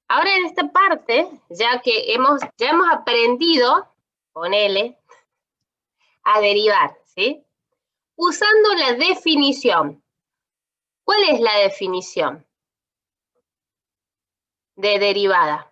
Ahora en esta parte, ya hemos aprendido, ponele, a derivar, ¿sí? Usando la definición. ¿Cuál es la definición de derivada?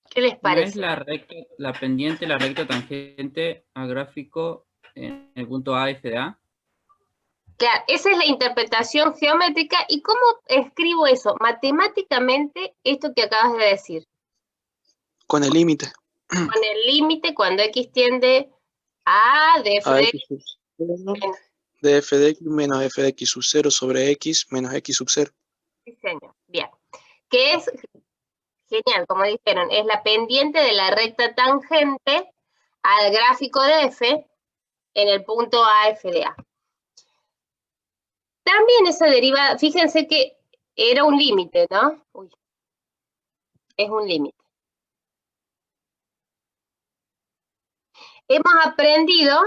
¿Qué les ¿No es parece? la recta, la pendiente, la recta tangente al gráfico en el punto A, F de A? Claro, esa es la interpretación geométrica. ¿Y cómo escribo eso? Matemáticamente, esto que acabas de decir. Con el límite. Con el límite cuando x tiende a de f A de x x sub 0 menos. de f de x menos f de x sub 0 sobre x menos x sub 0. Sí, señor. Bien. Que es genial, como dijeron, es la pendiente de la recta tangente al gráfico de f en el punto A, f de A. También esa derivada, fíjense que era un límite, ¿no? Uy, es un límite. Hemos aprendido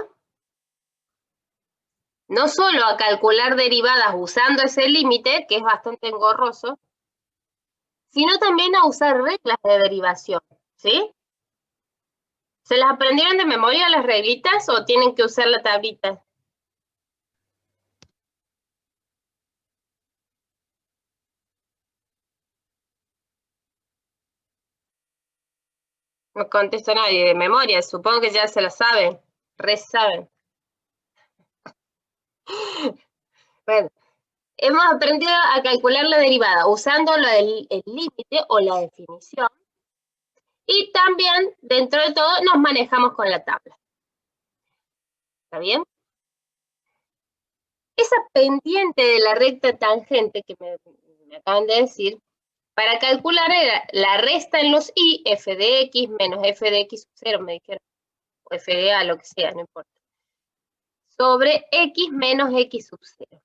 no solo a calcular derivadas usando ese límite, que es bastante engorroso, sino también a usar reglas de derivación, ¿sí? ¿Se las aprendieron de memoria las reglitas o tienen que usar la tablita? No contesta nadie de memoria, supongo que ya se la saben, saben. Bueno, hemos aprendido a calcular la derivada usando el límite o la definición. Y también, dentro de todo, nos manejamos con la tabla. ¿Está bien? Esa pendiente de la recta tangente que me acaban de decir, para calcular era la resta en los i, f de x menos f de x sub 0, me dijeron, o f de a, lo que sea, no importa, sobre x menos x sub 0.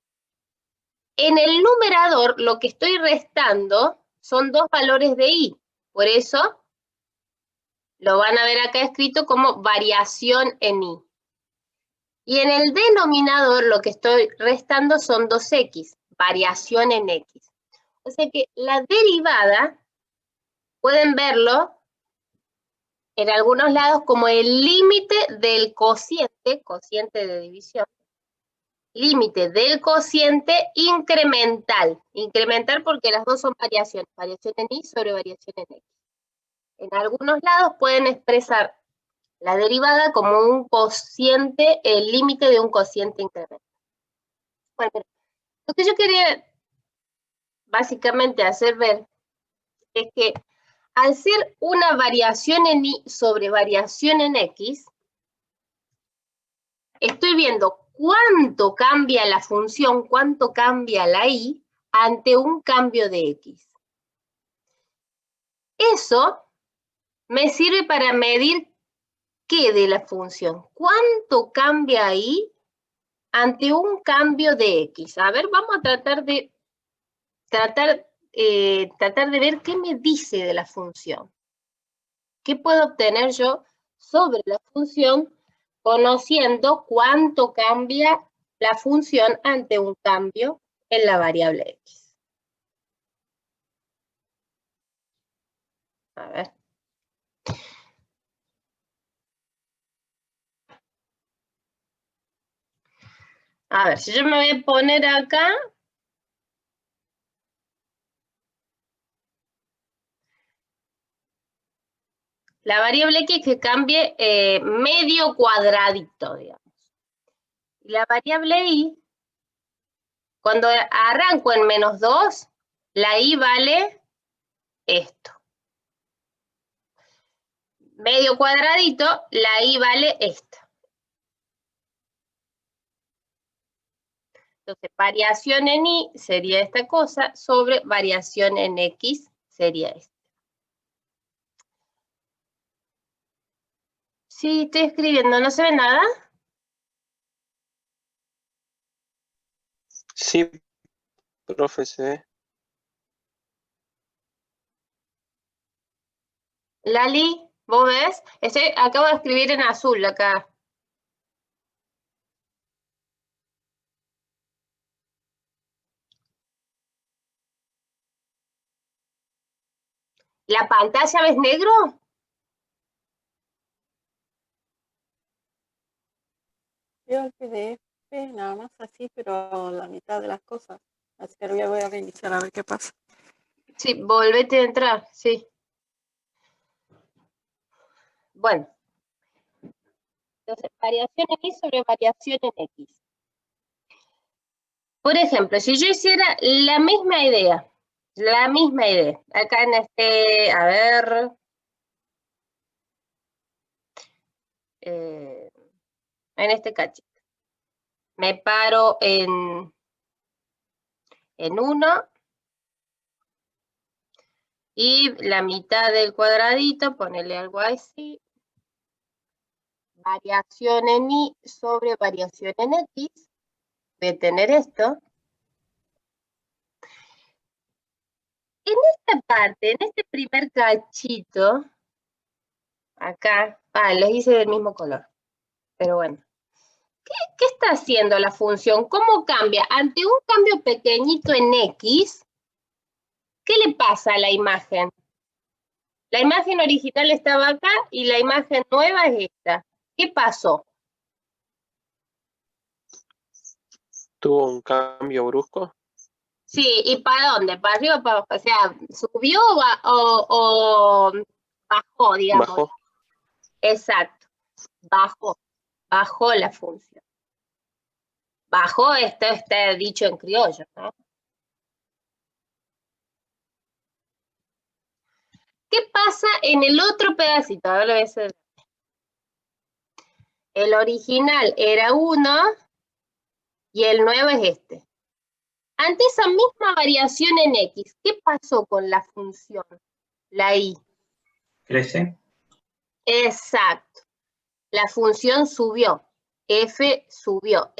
En el numerador, lo que estoy restando son dos valores de i, por eso lo van a ver acá escrito como variación en i. Y en el denominador lo que estoy restando son 2x, variación en x. O sea que la derivada, pueden verlo en algunos lados como el límite del cociente, cociente de división, límite del cociente incremental. Incremental porque las dos son variaciones, variación en y sobre variación en x. En algunos lados pueden expresar la derivada como un cociente, el límite de un cociente incremental. Bueno, lo que yo quería básicamente hacer ver es que al ser una variación en y sobre variación en x, estoy viendo cuánto cambia la función, cuánto cambia la y ante un cambio de x. Eso me sirve para medir qué de la función, cuánto cambia y ante un cambio de x. A ver, vamos a tratar de ver qué me dice de la función. ¿Qué puedo obtener yo sobre la función conociendo cuánto cambia la función ante un cambio en la variable x? A ver. A ver, si yo me voy a poner acá, la variable x que cambie medio cuadradito, digamos. Y la variable y, cuando arranco en menos 2, la y vale esto. Medio cuadradito, la y vale esto. Entonces, variación en y sería esta cosa, sobre variación en x sería esto. Sí, estoy escribiendo, ¿no se ve nada? Sí, profe, se ve. Lali, ¿vos ves? Acabo de escribir en azul acá. ¿La pantalla ves negro? Veo el PDF, nada más así, pero la mitad de las cosas. Así que voy a reiniciar a ver qué pasa. Sí, volvete a entrar, sí. Bueno. Entonces, variación en Y sobre variación en X. Por ejemplo, si yo hiciera la misma idea, acá en este, a ver, en este cachito, me paro en 1 y la mitad del cuadradito, ponerle algo así, variación en Y sobre variación en X, voy a tener esto. En esta parte, en este primer cachito, acá, los hice del mismo color, pero bueno. ¿Qué está haciendo la función? ¿Cómo cambia? Ante un cambio pequeñito en X, ¿qué le pasa a la imagen? La imagen original estaba acá y la imagen nueva es esta. ¿Qué pasó? ¿Tuvo un cambio brusco? Sí, ¿y para dónde? ¿Para arriba o para abajo? O sea, ¿subió o bajó, digamos? ¿Bajó? Exacto, bajó la función. Bajó, esto está dicho en criollo, ¿no? ¿Qué pasa en el otro pedacito? A ver, lo voy a hacer. El original era 1 y el nuevo es este. Ante esa misma variación en X, ¿qué pasó con la función? La Y. ¿Crece? Exacto. La función subió. F subió.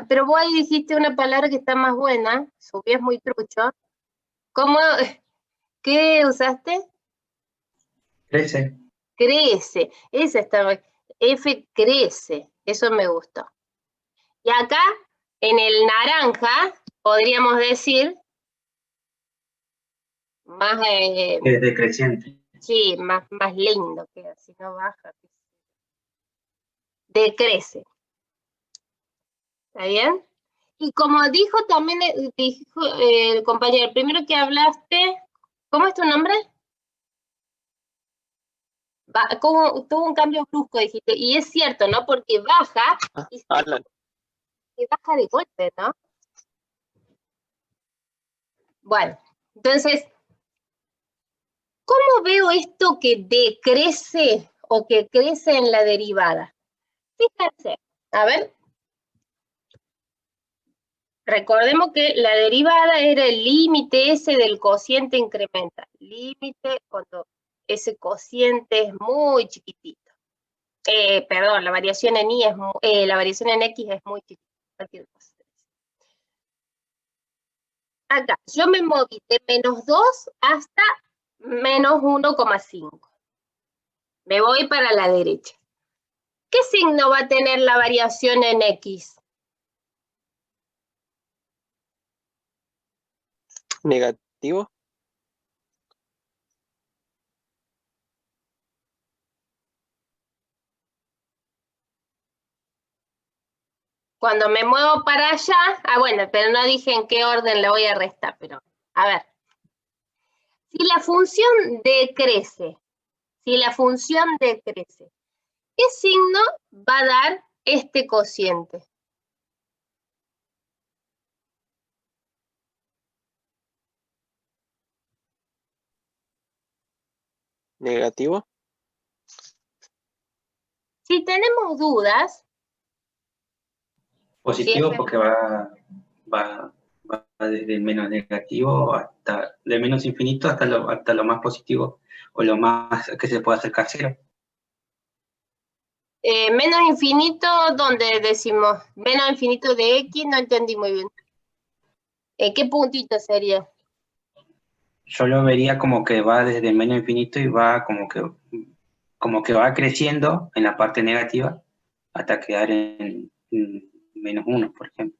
Pero vos ahí dijiste una palabra que está más buena. Subió es muy trucho. ¿Cómo? ¿Qué usaste? Crece. Crece. Esa está. F crece. Eso me gustó. Y acá, en el naranja, podríamos decir, más, Es decreciente. sí, más lindo queda, si no baja. Decrece. ¿Está bien? Y como dijo también el compañero, el primero que hablaste, ¿cómo es tu nombre? Tuvo un cambio brusco, dijiste, y es cierto, ¿no? Porque baja Alan. y baja de golpe, ¿no? Bueno, entonces, ¿cómo veo esto que decrece o que crece en la derivada? Fíjense, a ver. Recordemos que la derivada era el límite ese del cociente incremental. Límite cuando ese cociente es muy chiquitito. Perdón, la variación en Y la variación en X es muy chiquitita. Acá, yo me moví de -2 hasta -1,5. Me voy para la derecha. ¿Qué signo va a tener la variación en X? ¿Negativo? Cuando me muevo para allá, bueno, pero no dije en qué orden la voy a restar, pero a ver. Si la función decrece, ¿qué signo va a dar este cociente? ¿Negativo? Si tenemos dudas, Positivo siempre, porque va desde el menos negativo hasta de menos infinito hasta lo más positivo o lo más que se pueda acercar a cero. menos infinito, ¿dónde decimos? Menos infinito de X, no entendí muy bien. ¿Qué puntito sería? yo lo vería como que va desde menos infinito y va como que va creciendo en la parte negativa hasta quedar en menos 1, por ejemplo.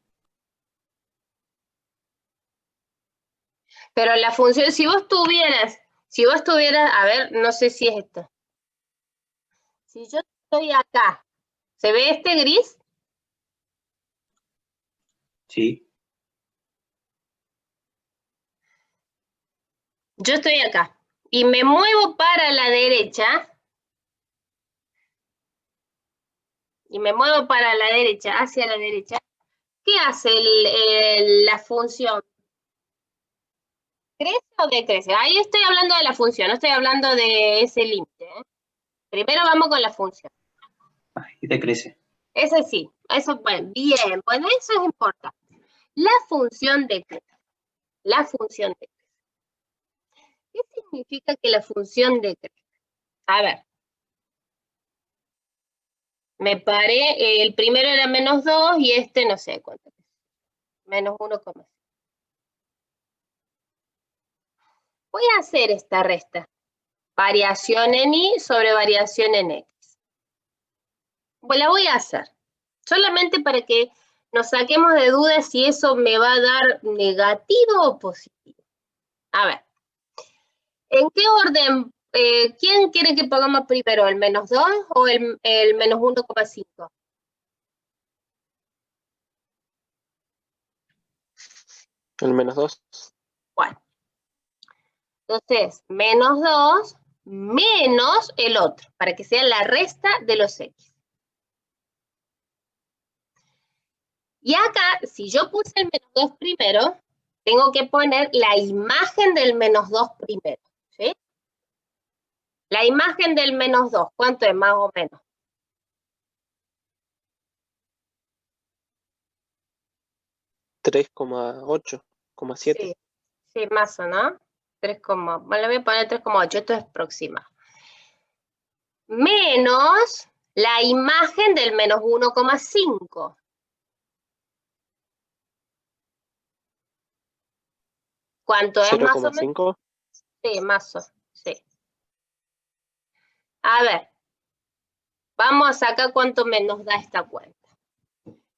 Pero la función, si vos tuvieras, a ver, no sé si es esto. Si yo estoy acá, ¿se ve este gris? Sí. Yo estoy acá y me muevo para la derecha. Hacia la derecha. ¿Qué hace la función? ¿Crece o decrece? Ahí estoy hablando de la función, no estoy hablando de ese límite, ¿eh? Primero vamos con la función. Y decrece. Ese sí, eso, bueno, bien, bueno, eso es importante. La función decrece. ¿Qué significa que la función decrece? A ver. Me paré, el primero era menos 2 y este no sé cuánto es. Menos 1,5. Voy a hacer esta resta. Variación en y sobre variación en x. Pues la voy a hacer. Solamente para que nos saquemos de dudas si eso me va a dar negativo o positivo. A ver. ¿En qué orden? ¿Quién quiere que pongamos primero? ¿El menos 2 o el menos 1,5? El menos 2. Bueno. Entonces, menos 2 menos el otro, para que sea la resta de los x. Y acá, si yo puse el menos 2 primero, tengo que poner la imagen del menos 2 primero, ¿sí? La imagen del menos 2, ¿cuánto es más o menos? 3,8,7. Sí, sí, más o no. 3, bueno, le voy a poner 3,8, esto es próxima. Menos la imagen del menos 1,5. ¿Cuánto es más o menos? 0,5. Sí, más o menos, sí. A ver, vamos a sacar cuánto nos da esta cuenta.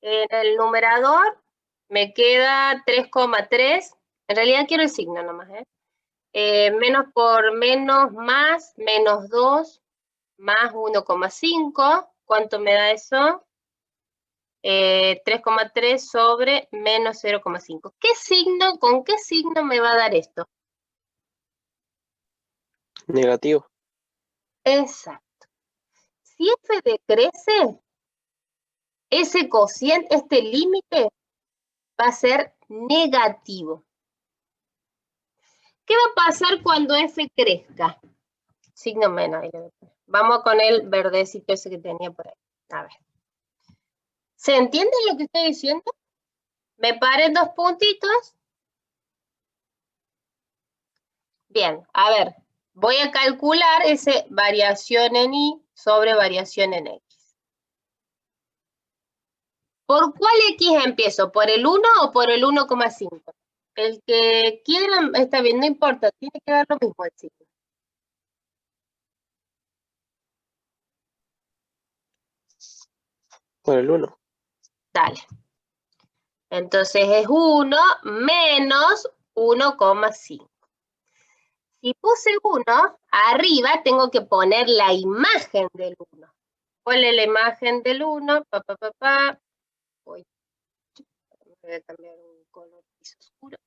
En el numerador me queda 3,3. En realidad quiero el signo nomás, menos por menos más, menos 2, más 1,5. ¿Cuánto me da eso? 3,3 sobre menos 0,5. ¿Con qué signo me va a dar esto? Negativo. Exacto. Si f decrece, ese cociente, este límite, va a ser negativo. ¿Qué va a pasar cuando f crezca? Signo menos. Vamos con el verdecito ese que tenía por ahí. A ver. ¿Se entiende lo que estoy diciendo? Me paren 2 puntitos. Bien, a ver. Voy a calcular ese variación en y sobre variación en x. ¿Por cuál x empiezo? ¿Por el 1 o por el 1,5? El que quiera, está bien, no importa, tiene que dar lo mismo el signo. Por el 1. Dale. Entonces es 1 menos 1,5. Si puse 1, arriba tengo que poner la imagen del 1. Ponle la imagen del 1, Uy, voy a cambiar un color más oscuro.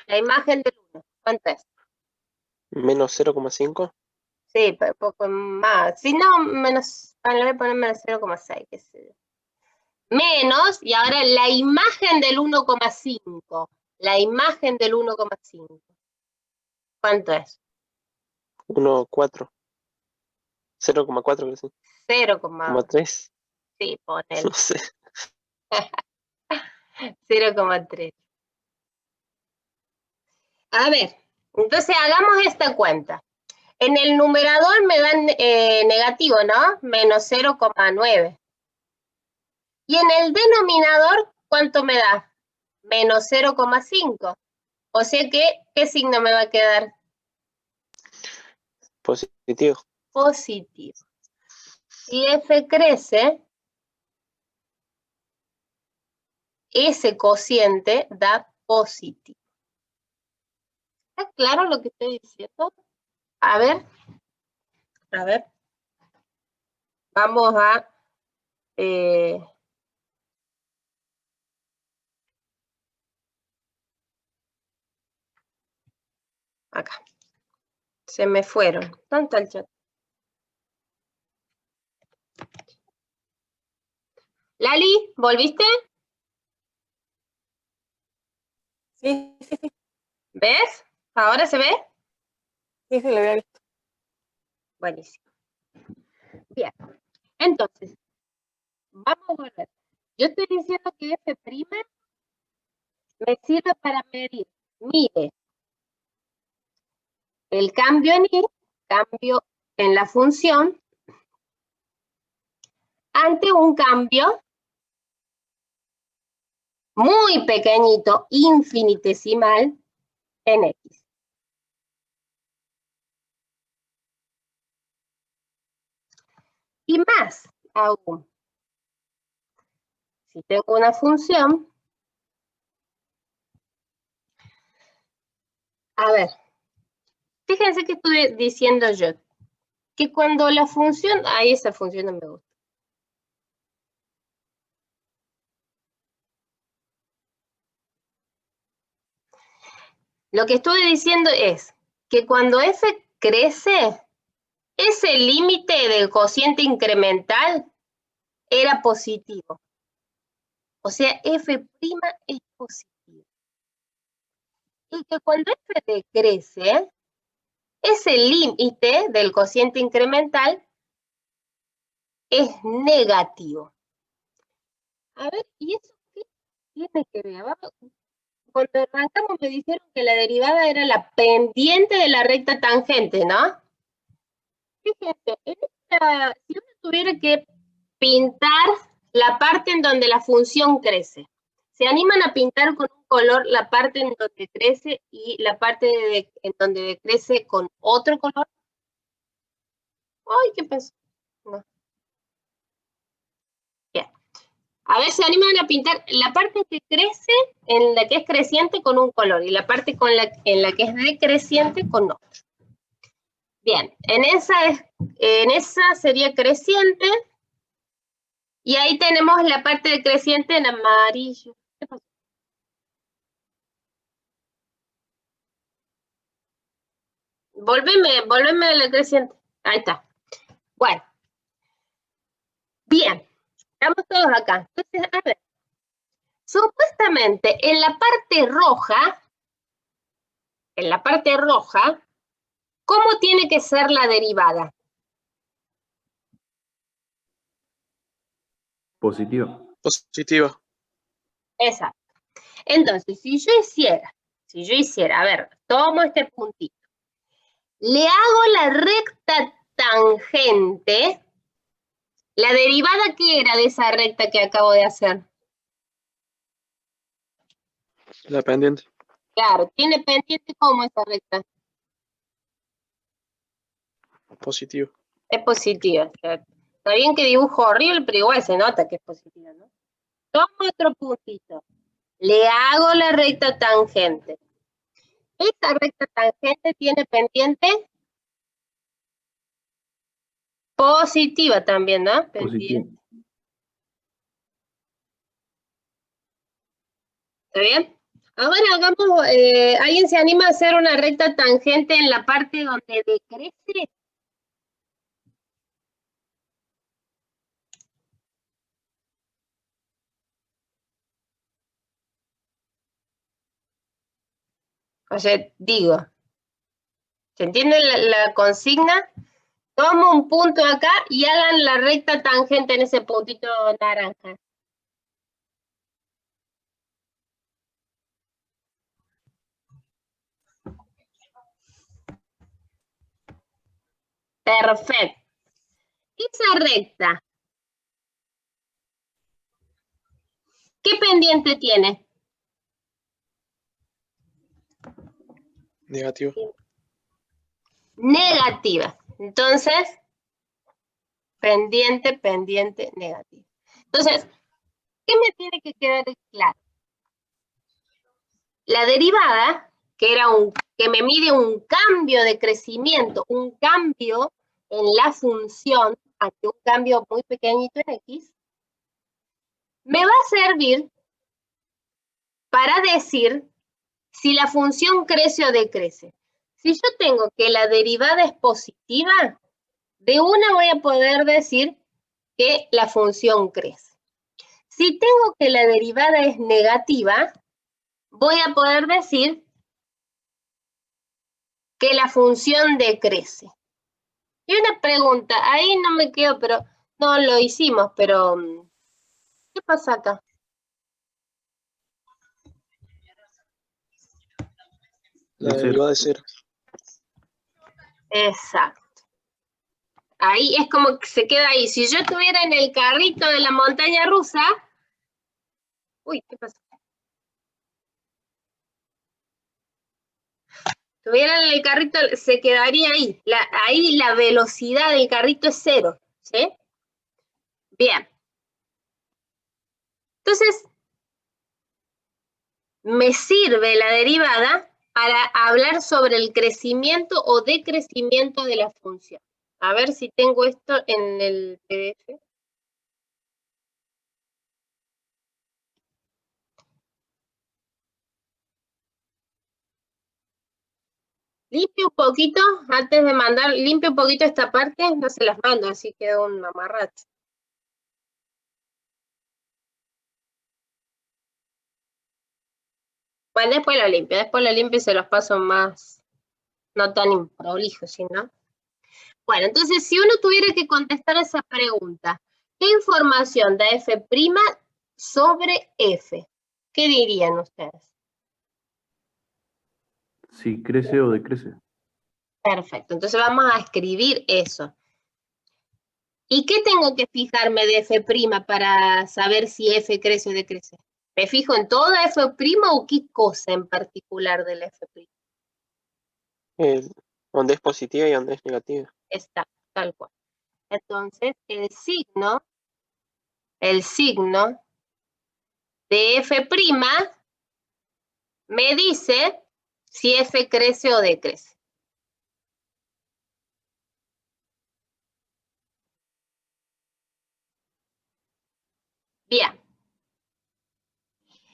La imagen del 1, ¿cuánto es? Menos 0,5. Sí, poco más. Si no, menos, le voy a poner menos 0,6, qué sé yo. Menos, y ahora la imagen del 1,5. La imagen del 1,5. ¿Cuánto es? 1,4. 0,4, creo que sí. 0,3. 0,3. Sí, ponele. No sé. 0,3. A ver, entonces hagamos esta cuenta. En el numerador me dan negativo, ¿no? Menos 0,9. Y en el denominador, ¿cuánto me da? Menos 0,5. O sea que, ¿qué signo me va a quedar? Positivo. Positivo. Si f crece, ese cociente da positivo. ¿Está claro lo que estoy diciendo? A ver. Vamos a... acá. Se me fueron. ¿Dónde está el chat? Lali, ¿volviste? Sí, sí, sí, ¿Ves? ¿Ahora se ve? sí, lo había visto. Buenísimo. Bien. Entonces, vamos a volver. Yo estoy diciendo que F' me sirve para medir. Mire, el cambio en I, cambio en la función, ante un cambio muy pequeñito, infinitesimal, en X. Y más aún, si tengo una función, a ver, fíjense que estuve diciendo yo, que cuando la función, esa función no me gusta. Lo que estuve diciendo es que cuando f crece, ese límite del cociente incremental era positivo. O sea, f' es positivo. Y que cuando f decrece, ese límite del cociente incremental es negativo. A ver, ¿y eso qué tiene que ver? Cuando arrancamos me dijeron que la derivada era la pendiente de la recta tangente, ¿no? Fíjense, si uno tuviera que pintar la parte en donde la función crece, ¿se animan a pintar con un color la parte en donde crece y la parte en donde decrece con otro color? Ay, ¿qué pasó? No. Bien. A ver, ¿se animan a pintar la parte que crece, en la que es creciente, con un color, y la parte en la que es decreciente con otro? Bien, en esa sería creciente, y ahí tenemos la parte decreciente en amarillo. ¿Qué pasó? Volveme a la creciente. Ahí está. Bueno. Bien. Estamos todos acá. Entonces, a ver. Supuestamente, en la parte roja, ¿cómo tiene que ser la derivada? Positivo. Positiva. Exacto. Entonces, si yo hiciera, a ver, tomo este puntito, le hago la recta tangente, ¿la derivada qué era de esa recta que acabo de hacer? La pendiente. Claro, tiene pendiente como esa recta. Positivo. Es positiva. Está bien que dibujo horrible, pero igual se nota que es positiva, ¿no? Tomo otro puntito. Le hago la recta tangente. Esta recta tangente tiene pendiente positiva también, ¿no? Positivo. ¿Está bien? Ahora hagamos, ¿alguien se anima a hacer una recta tangente en la parte donde decrece? O sea, digo, ¿se entiende la consigna? Tomo un punto acá y hagan la recta tangente en ese puntito naranja. Perfecto. Esa recta, ¿qué pendiente tiene? Negativo. Negativa. Entonces, pendiente, pendiente, negativa. Entonces, ¿qué me tiene que quedar claro? La derivada, que me mide un cambio de crecimiento, un cambio en la función, ante un cambio muy pequeñito en X, me va a servir para decir si la función crece o decrece. Si yo tengo que la derivada es positiva, de una voy a poder decir que la función crece. Si tengo que la derivada es negativa, voy a poder decir que la función decrece. Y una pregunta, ahí no me quedo, pero no lo hicimos, pero ¿qué pasa acá? La derivada de 0. Exacto. Ahí es como que se queda ahí. Si yo estuviera en el carrito de la montaña rusa... Uy, ¿qué pasó? Estuviera en el carrito, se quedaría ahí. Ahí la velocidad del carrito es 0. ¿Sí? Bien. Entonces, me sirve la derivada para hablar sobre el crecimiento o decrecimiento de la función. A ver si tengo esto en el PDF. Limpio un poquito, antes de mandar, limpio un poquito esta parte, no se las mando, así queda un mamarracho. Bueno, después lo limpio y se los paso más, no tan improlijos, ¿no? Bueno, entonces, si uno tuviera que contestar esa pregunta, ¿qué información da F' sobre F? ¿Qué dirían ustedes? Si crece o decrece. Perfecto, entonces vamos a escribir eso. ¿Y qué tengo que fijarme de F' para saber si F crece o decrece? ¿Me fijo en toda F' o qué cosa en particular de la F'? Donde es positiva y donde es negativa. Está, tal cual. Entonces, el signo de F' me dice si F crece o decrece. Bien.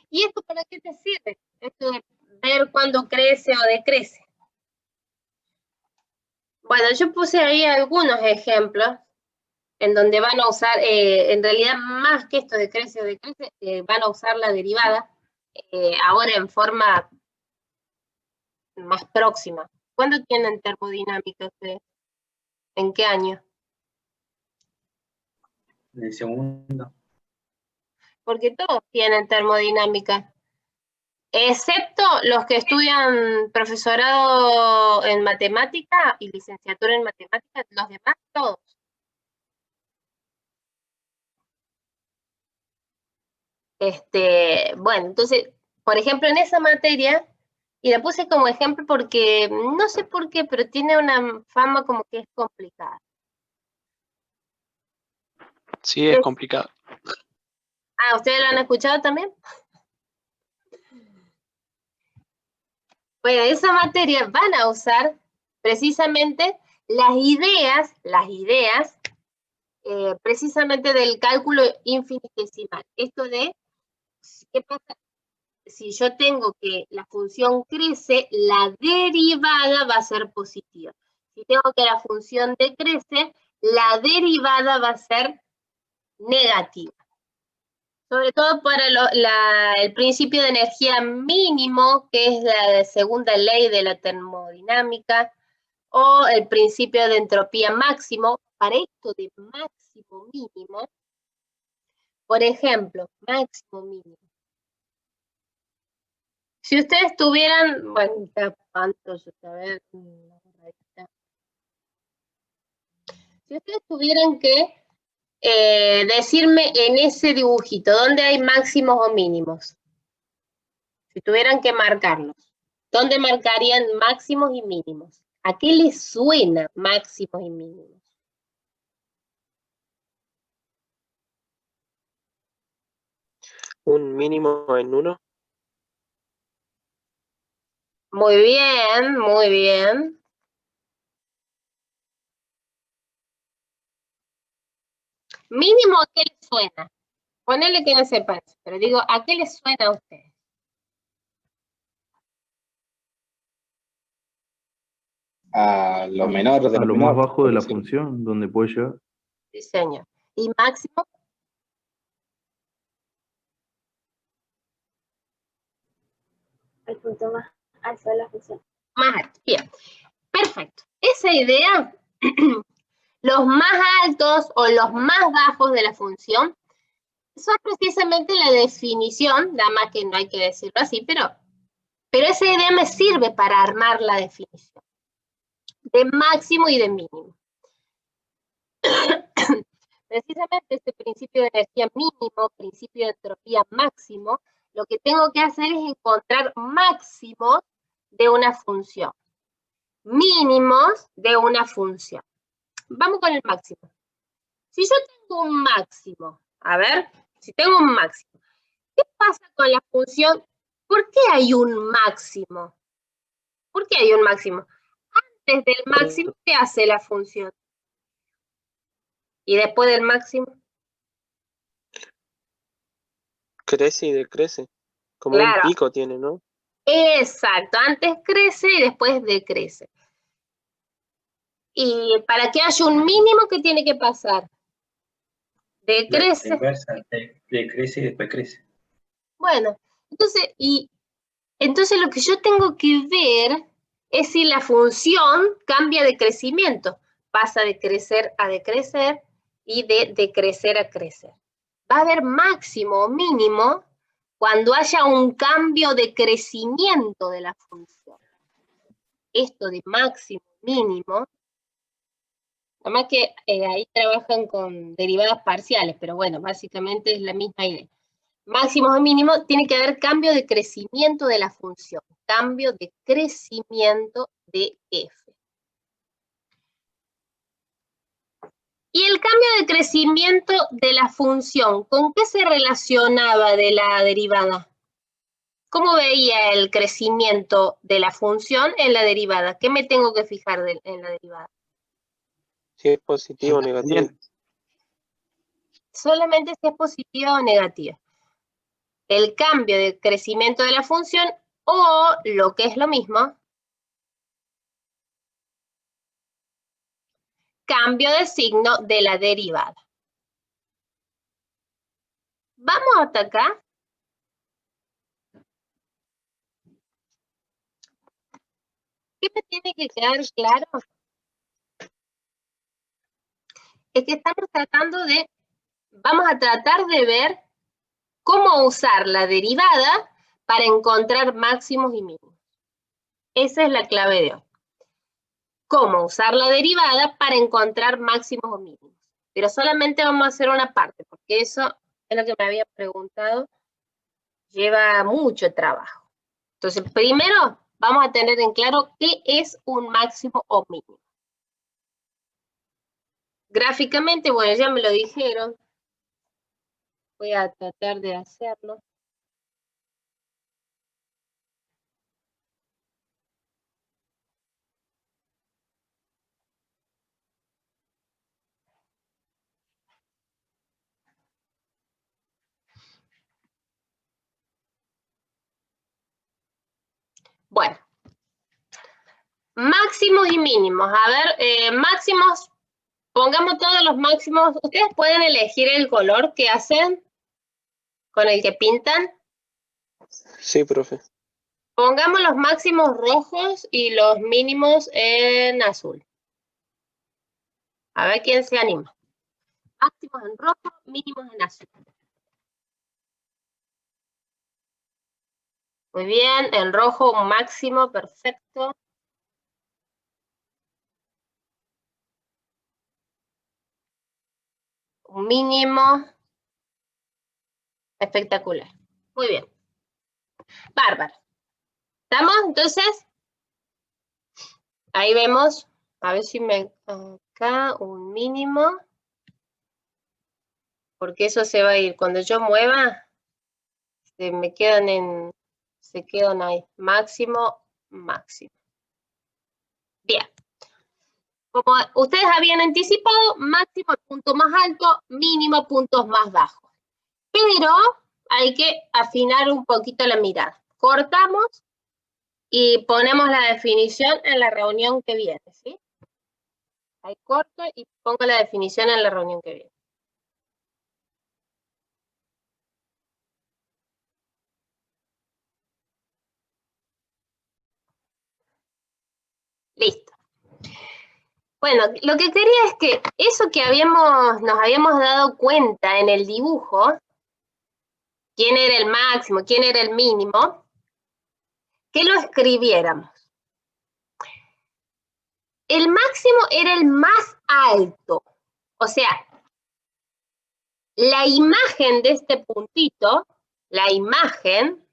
¿Y esto para qué te sirve? Esto de ver cuándo crece o decrece. Bueno, yo puse ahí algunos ejemplos en donde van a usar, en realidad más que esto de crece o decrece, van a usar la derivada, ahora en forma más próxima. ¿Cuándo tienen termodinámica ustedes? ¿En qué año? En el segundo. Porque todos tienen termodinámica, excepto los que estudian profesorado en matemática y licenciatura en matemática, los demás todos. Bueno, entonces, por ejemplo, en esa materia, y la puse como ejemplo porque, no sé por qué, pero tiene una fama como que es complicada. Sí, es complicado. Ah, ¿ustedes lo han escuchado también? Bueno, esa materia van a usar precisamente las ideas precisamente del cálculo infinitesimal. Esto de, ¿qué pasa? Si yo tengo que la función crece, la derivada va a ser positiva. Si tengo que la función decrece, la derivada va a ser negativa. Sobre todo para el principio de energía mínimo, que es la segunda ley de la termodinámica, o el principio de entropía máximo. Para esto de máximo mínimo, por ejemplo, máximo mínimo. Si ustedes tuvieran, bueno, a ver, si ustedes tuvieran que decirme en ese dibujito, ¿dónde hay máximos o mínimos? Si tuvieran que marcarlos, ¿Dónde marcarían máximos y mínimos? ¿A qué les suena máximos y mínimos? Un mínimo en 1. Muy bien, muy bien. Mínimo, ¿a qué les suena? Ponele que no sepan, pero digo, ¿a qué les suena a ustedes? A lo menor de A lo lo menor. más bajo de la Sí. función, donde puede llegar. Sí, señor. ¿Y máximo? El punto más alto de la función. Más alto. Bien. Perfecto. Esa idea, los más altos o los más bajos de la función, son precisamente la definición, nada más que no hay que decirlo así, pero esa idea me sirve para armar la definición de máximo y de mínimo. Precisamente este principio de energía mínimo, principio de entropía máximo, lo que tengo que hacer es encontrar máximos de una función, mínimos de una función. Vamos con el máximo. Si yo tengo un máximo, a ver, si tengo un máximo, ¿qué pasa con la función? ¿Por qué hay un máximo? ¿Por qué hay un máximo? Antes del máximo, ¿qué hace la función? Y después del máximo. Crece y decrece. Como Claro. un pico tiene, ¿no? Exacto, antes crece y después decrece. Y para que haya un mínimo, ¿qué tiene que pasar? Decrece. La inversa, decrece y después crece. Bueno, entonces lo que yo tengo que ver es si la función cambia de crecimiento, pasa de crecer a decrecer y de decrecer a crecer. Va a haber máximo o mínimo cuando haya un cambio de crecimiento de la función. Esto de máximo, mínimo, nada más que ahí trabajan con derivadas parciales, pero bueno, básicamente es la misma idea. Máximo o mínimo, tiene que haber cambio de crecimiento de la función, cambio de crecimiento de f. Y el cambio de crecimiento de la función, ¿con qué se relacionaba de la derivada? ¿Cómo veía el crecimiento de la función en la derivada? ¿Qué me tengo que fijar en la derivada? Si es positivo o negativo. Solamente si es positiva o negativa. El cambio de crecimiento de la función o, lo que es lo mismo, cambio de signo de la derivada. Vamos hasta acá. ¿Qué me tiene que quedar claro? Es que vamos a tratar de ver cómo usar la derivada para encontrar máximos y mínimos. Esa es la clave de hoy. Cómo usar la derivada para encontrar máximos o mínimos. Pero solamente vamos a hacer una parte, porque eso es lo que me había preguntado. Lleva mucho trabajo. Entonces, primero vamos a tener en claro qué es un máximo o mínimo. Gráficamente, bueno, ya me lo dijeron. Voy a tratar de hacerlo. Bueno, máximos y mínimos. A ver, máximos, pongamos todos los máximos. Ustedes pueden elegir el color que hacen con el que pintan. Sí, profe. Pongamos los máximos rojos y los mínimos en azul. A ver quién se anima. Máximos en rojo, mínimos en azul. Muy bien, en rojo un máximo, perfecto. Un mínimo. Espectacular. Muy bien. Bárbaro. ¿Estamos? Entonces, ahí vemos, a ver si me... Acá un mínimo. Porque eso se va a ir. Cuando yo mueva, se quedan ahí. Máximo, máximo. Bien. Como ustedes habían anticipado, máximo el punto más alto, mínimo puntos más bajos. Pero hay que afinar un poquito la mirada. Cortamos y ponemos la definición en la reunión que viene, ¿sí? Ahí corto y pongo la definición en la reunión que viene. Listo. Bueno, lo que quería es que eso que nos habíamos dado cuenta en el dibujo, quién era el máximo, quién era el mínimo, que lo escribiéramos. El máximo era el más alto, o sea, la imagen de este puntito, la imagen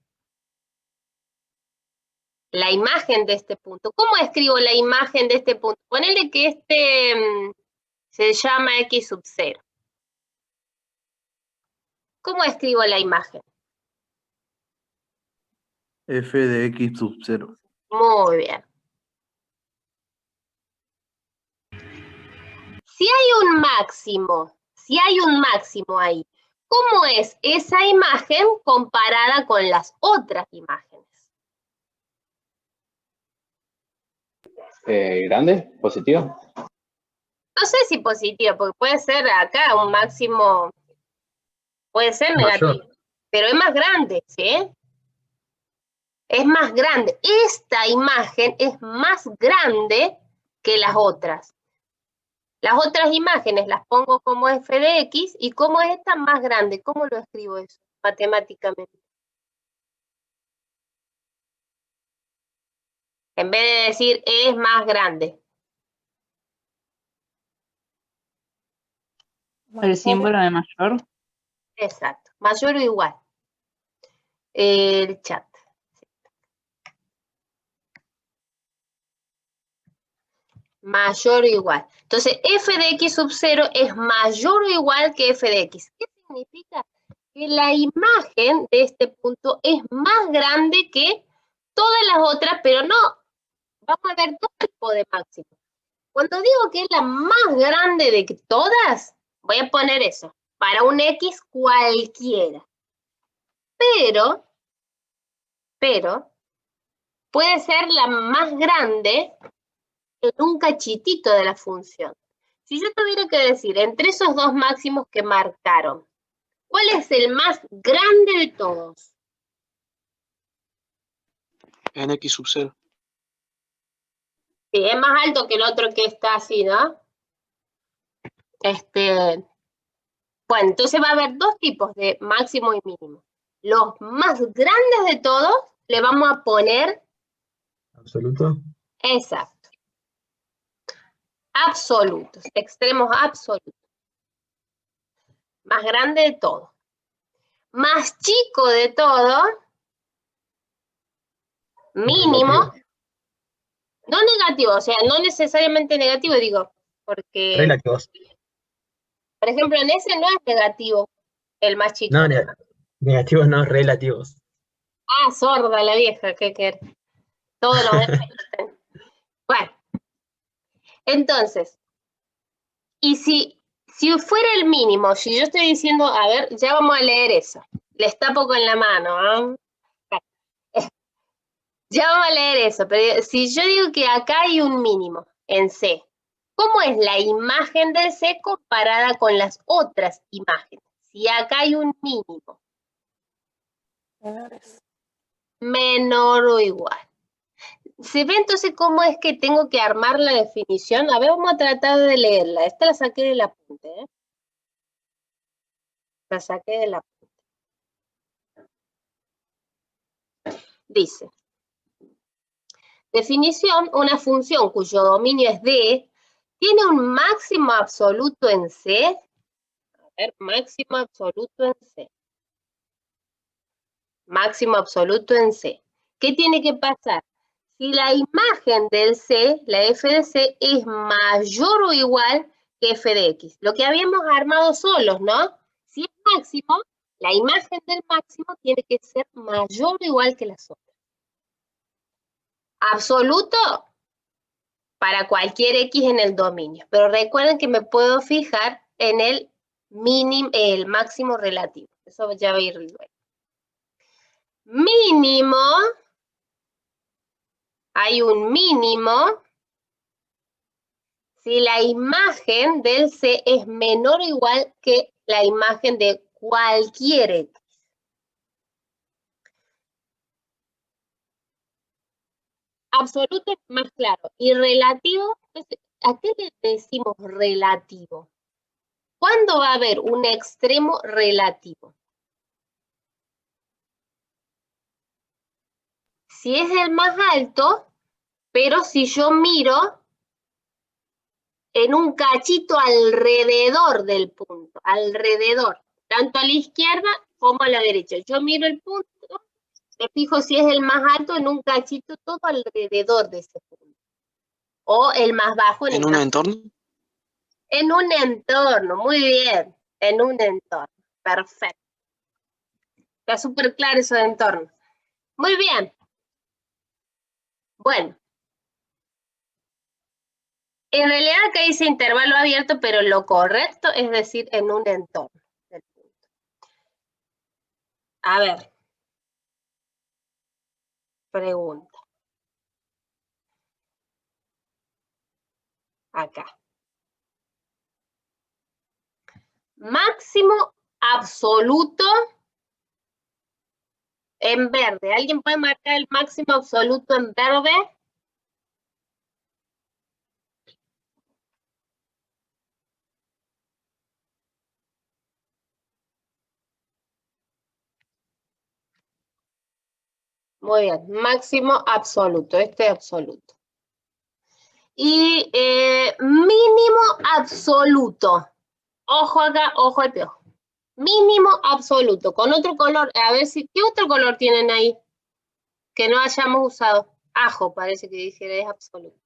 de este punto. ¿Cómo escribo la imagen de este punto? Ponele que este se llama X sub 0. ¿Cómo escribo la imagen? F de X sub 0. Muy bien. Si hay un máximo ahí, ¿cómo es esa imagen comparada con las otras imágenes? ¿Grande? ¿Positivo? No sé si positivo, porque puede ser acá un máximo, puede ser negativo, pero es más grande, ¿sí? Es más grande. Esta imagen es más grande que las otras. Las otras imágenes las pongo como f de x, y como es esta más grande, ¿cómo lo escribo eso matemáticamente? En vez de decir es más grande. El símbolo de mayor. Exacto, mayor o igual. El chat. Mayor o igual. Entonces, f de x sub 0 es mayor o igual que f de x. ¿Qué significa? Que la imagen de este punto es más grande que todas las otras, pero no. Vamos a ver dos tipos de máximo. Cuando digo que es la más grande de todas, voy a poner eso, para un x cualquiera. Pero, puede ser la más grande en un cachitito de la función. Si yo tuviera que decir, entre esos dos máximos que marcaron, ¿cuál es el más grande de todos? En X sub 0. Sí, es más alto que el otro que está así, ¿no? Bueno, entonces va a haber dos tipos de máximo y mínimo. Los más grandes de todos le vamos a poner... ¿Absoluto? Exacto. Absolutos, extremos absolutos. Más grande de todo. Más chico de todo, mínimo. Negativo. No negativo, o sea, no necesariamente negativo, digo, porque... Relativos. Por ejemplo, en ese no es negativo, el más chico. No, negativos no, relativos. Ah, sorda la vieja, que todos los efectos. Bueno, entonces, y si fuera el mínimo, si yo estoy diciendo, a ver, ya vamos a leer eso, les tapo con la mano, ¿eh? Ya vamos a leer eso, pero si yo digo que acá hay un mínimo en C, ¿cómo es la imagen de C comparada con las otras imágenes? Si acá hay un mínimo. Menor o igual. ¿Se ve entonces cómo es que tengo que armar la definición? A ver, vamos a tratar de leerla. Esta la saqué del apunte, ¿eh? La saqué del apunte. Dice, definición, una función cuyo dominio es D, tiene un máximo absoluto en C. A ver, máximo absoluto en C. Máximo absoluto en C. ¿qué tiene que pasar? Si la imagen del C, la f de C, es mayor o igual que f de x. Lo que habíamos armado solos, ¿no? Si es máximo, la imagen del máximo tiene que ser mayor o igual que las otras. Absoluto para cualquier x en el dominio. Pero recuerden que me puedo fijar en el máximo relativo. Eso ya va a ir luego. Mínimo, hay un mínimo si la imagen del C es menor o igual que la imagen de cualquier x. Absoluto es más claro. Y relativo, ¿a qué le decimos relativo? ¿Cuándo va a haber un extremo relativo? Si es el más alto, pero si yo miro en un cachito alrededor del punto, alrededor, tanto a la izquierda como a la derecha. Yo miro el punto, me fijo si es el más alto en un cachito todo alrededor de ese punto. O el más bajo ¿En un entorno? En un entorno, muy bien, en un entorno, perfecto. Está súper claro eso de entorno. Muy bien. Bueno. En realidad acá dice intervalo abierto, pero lo correcto es decir en un entorno del punto. A ver. Pregunta. Acá. Máximo absoluto en verde. ¿Alguien puede marcar el máximo absoluto en verde? Muy bien, máximo absoluto, este es absoluto. Y mínimo absoluto. Ojo acá, ojo al piojo. Mínimo absoluto, con otro color. A ver si, ¿qué otro color tienen ahí? Que no hayamos usado. Ajo, parece que dijera, es absoluto.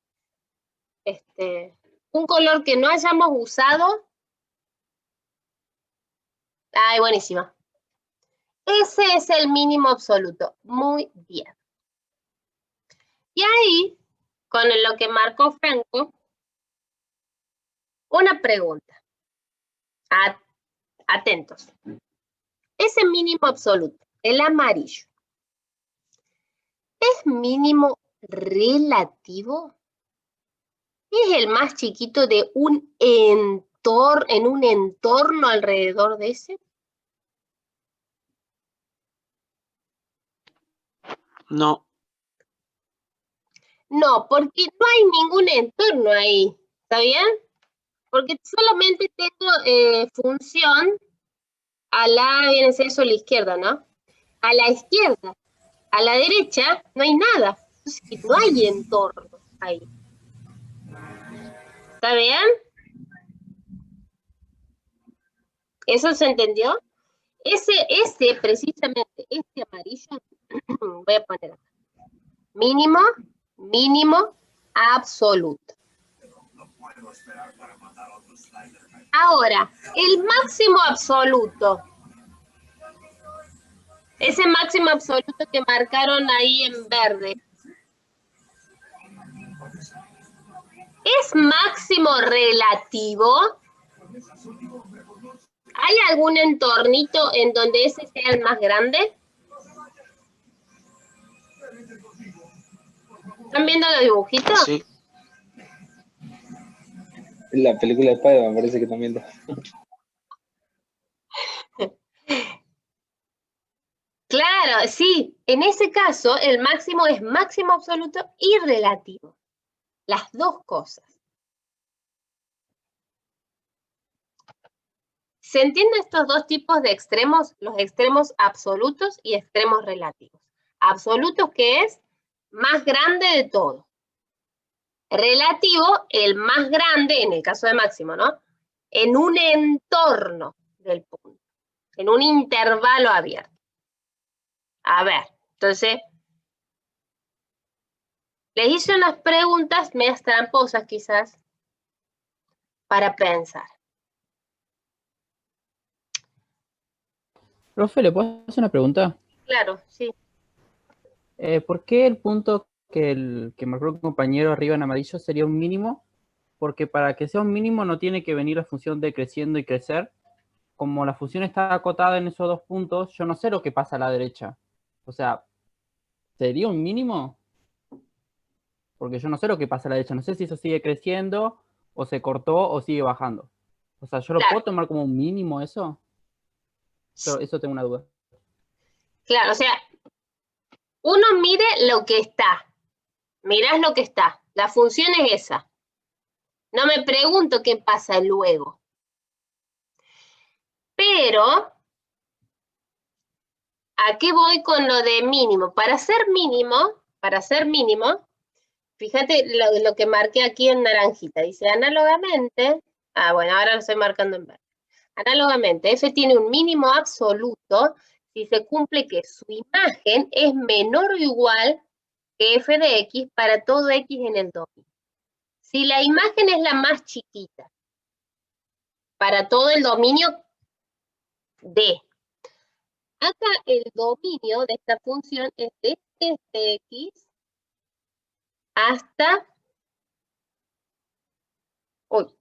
Un color que no hayamos usado. Ay, buenísima. Ese es el mínimo absoluto. Muy bien. Y ahí, con lo que marcó Franco, una pregunta. Atentos. Ese mínimo absoluto, el amarillo, ¿es mínimo relativo? ¿Es el más chiquito de un entorno, en un entorno alrededor de ese? No. No, porque no hay ningún entorno ahí, ¿está bien? Porque solamente tengo función a la, viene a ser eso a la izquierda, ¿no? A la izquierda, a la derecha no hay nada, entonces no hay entorno ahí. ¿Está bien? ¿Eso se entendió? Precisamente, este amarillo, voy a poner acá. Mínimo, mínimo, absoluto. Ahora, el máximo absoluto. Ese máximo absoluto que marcaron ahí en verde. ¿Es máximo relativo? ¿Hay algún entornito en donde ese sea el más grande? ¿Están viendo los dibujitos? Sí. La película de Spider-Man parece que también. Claro, sí. En ese caso, el máximo es máximo absoluto y relativo. Las dos cosas. ¿Se entienden estos dos tipos de extremos? Los extremos absolutos y extremos relativos. Absolutos, que es más grande de todo. Relativo, el más grande, en el caso de máximo, ¿no? En un entorno del punto. En un intervalo abierto. A ver, entonces, Les hice unas preguntas medias tramposas quizás para pensar. Profe, ¿le puedo hacer una pregunta? Claro, sí. ¿Por qué el punto que marcó el compañero arriba en amarillo sería un mínimo? Porque para que sea un mínimo no tiene que venir la función de creciendo y crecer. Como la función está acotada en esos dos puntos, yo no sé lo que pasa a la derecha. O sea, ¿sería un mínimo? Porque yo no sé lo que pasa a la derecha. No sé si eso sigue creciendo, o se cortó, o sigue bajando. O sea, ¿yo lo Claro. puedo tomar como un mínimo eso? Eso tengo una duda. Claro, o sea, uno mire lo que está. Mirás lo que está. La función es esa. No me pregunto qué pasa luego. Pero, ¿a qué voy con lo de mínimo? Para ser mínimo, fíjate lo que marqué aquí en naranjita. Dice, análogamente, bueno, ahora lo estoy marcando en verde. Análogamente, f tiene un mínimo absoluto si se cumple que su imagen es menor o igual que f de x para todo x en el dominio. Si la imagen es la más chiquita para todo el dominio D. Acá el dominio de esta función es de f de x hasta... Uy.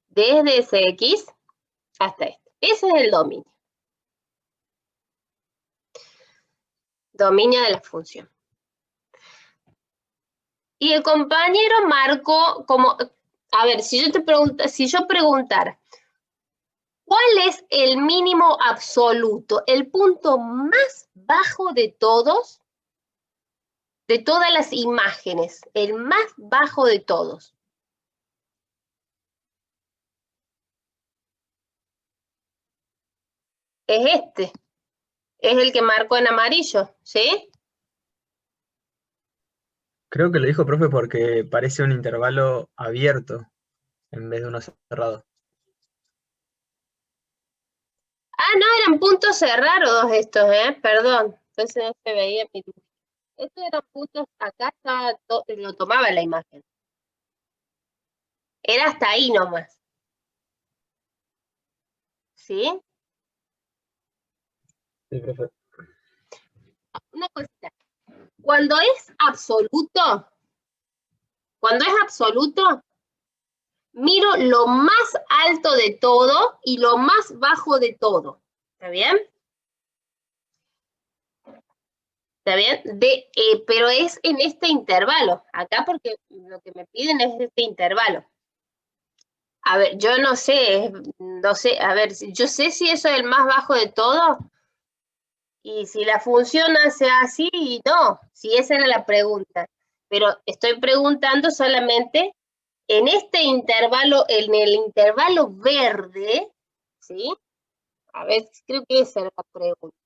Desde ese x hasta este. Ese es el dominio. Dominio de la función. Y el compañero marcó como, a ver, si yo preguntara, ¿cuál es el mínimo absoluto? El punto más bajo de todos, de todas las imágenes, el más bajo de todos. Es este, es el que marcó en amarillo, ¿sí? Creo que lo dijo, profe, porque parece un intervalo abierto en vez de uno cerrado. Ah, no, eran puntos cerrados estos, perdón. Entonces no se veía mi dibujo. Estos eran puntos, acá estaba lo tomaba la imagen. Era hasta ahí nomás. ¿Sí? Sí, profe. Una cosita. Cuando es absoluto, miro lo más alto de todo y lo más bajo de todo. ¿Está bien? ¿Está bien? Pero es en este intervalo. Acá porque lo que me piden es este intervalo. A ver, yo no sé, a ver, yo sé si eso es el más bajo de todo y si la función hace así, no, si esa era la pregunta. Pero estoy preguntando solamente en este intervalo, en el intervalo verde, ¿sí? A ver, creo que esa era la pregunta.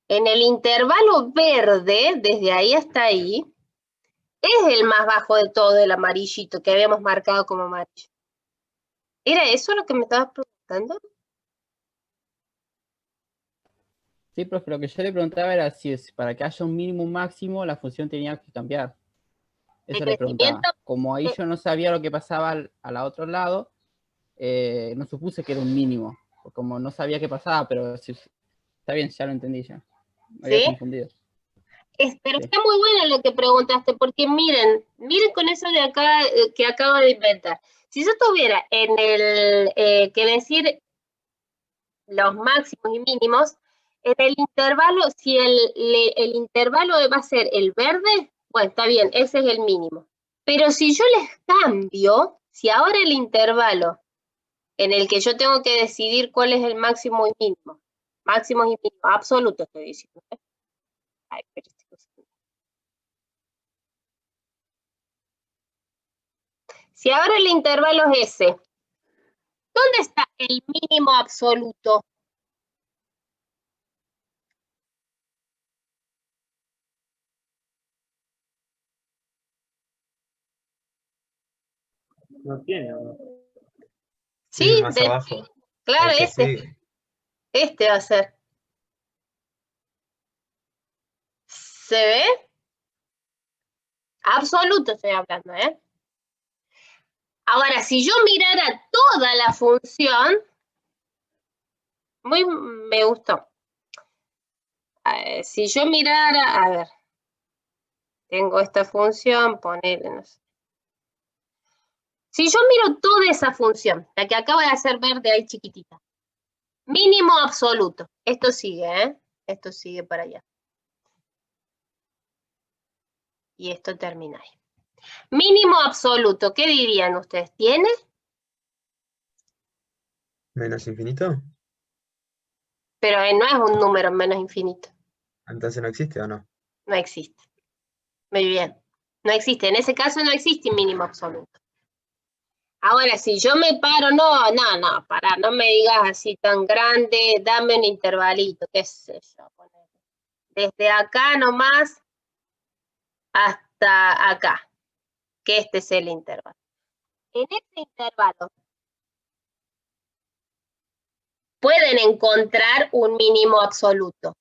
En el intervalo verde, desde ahí hasta ahí, es el más bajo de todo, el amarillito que habíamos marcado como amarillo. ¿Era eso lo que me estabas preguntando? Sí, profe, lo que yo le preguntaba era si para que haya un mínimo máximo, la función tenía que cambiar. Eso ¿De le preguntaba. crecimiento? Como ahí yo no sabía lo que pasaba al otro lado, no supuse que era un mínimo. Como no sabía qué pasaba, pero está bien, ya lo entendí ya. Me había ¿Sí? confundido. Pero Sí. está muy bueno lo que preguntaste, porque miren con eso de acá que acabo de inventar. Si yo tuviera en el que decir los máximos y mínimos, en el intervalo, si el intervalo va a ser el verde, bueno, está bien, ese es el mínimo. Pero si yo les cambio, si ahora el intervalo en el que yo tengo que decidir cuál es el máximo y mínimo, máximos y mínimos, absoluto estoy diciendo. Ay, pero si ahora el intervalo es ese, ¿dónde está el mínimo absoluto? No tiene, ¿no? Sí, más abajo. claro, El que ese. sigue. Este va a ser. ¿Se ve? Absoluto estoy hablando, ¿eh? Ahora, si yo mirara toda la función, me gustó. Si yo mirara, a ver, tengo esta función, ponerle, no sé. Si yo miro toda esa función, la que acabo de hacer verde ahí chiquitita, mínimo absoluto, esto sigue, ¿eh? Esto sigue para allá. Y esto termina ahí. Mínimo absoluto, ¿qué dirían ustedes? ¿Tiene? ¿Menos infinito? Pero no es un número menos infinito. Entonces no existe o no. No existe. Muy bien. No existe. En ese caso no existe mínimo absoluto. Ahora, si yo me paro, no me digas así tan grande, dame un intervalito, qué sé yo. Desde acá nomás hasta acá, que este es el intervalo. En este intervalo pueden encontrar un mínimo absoluto.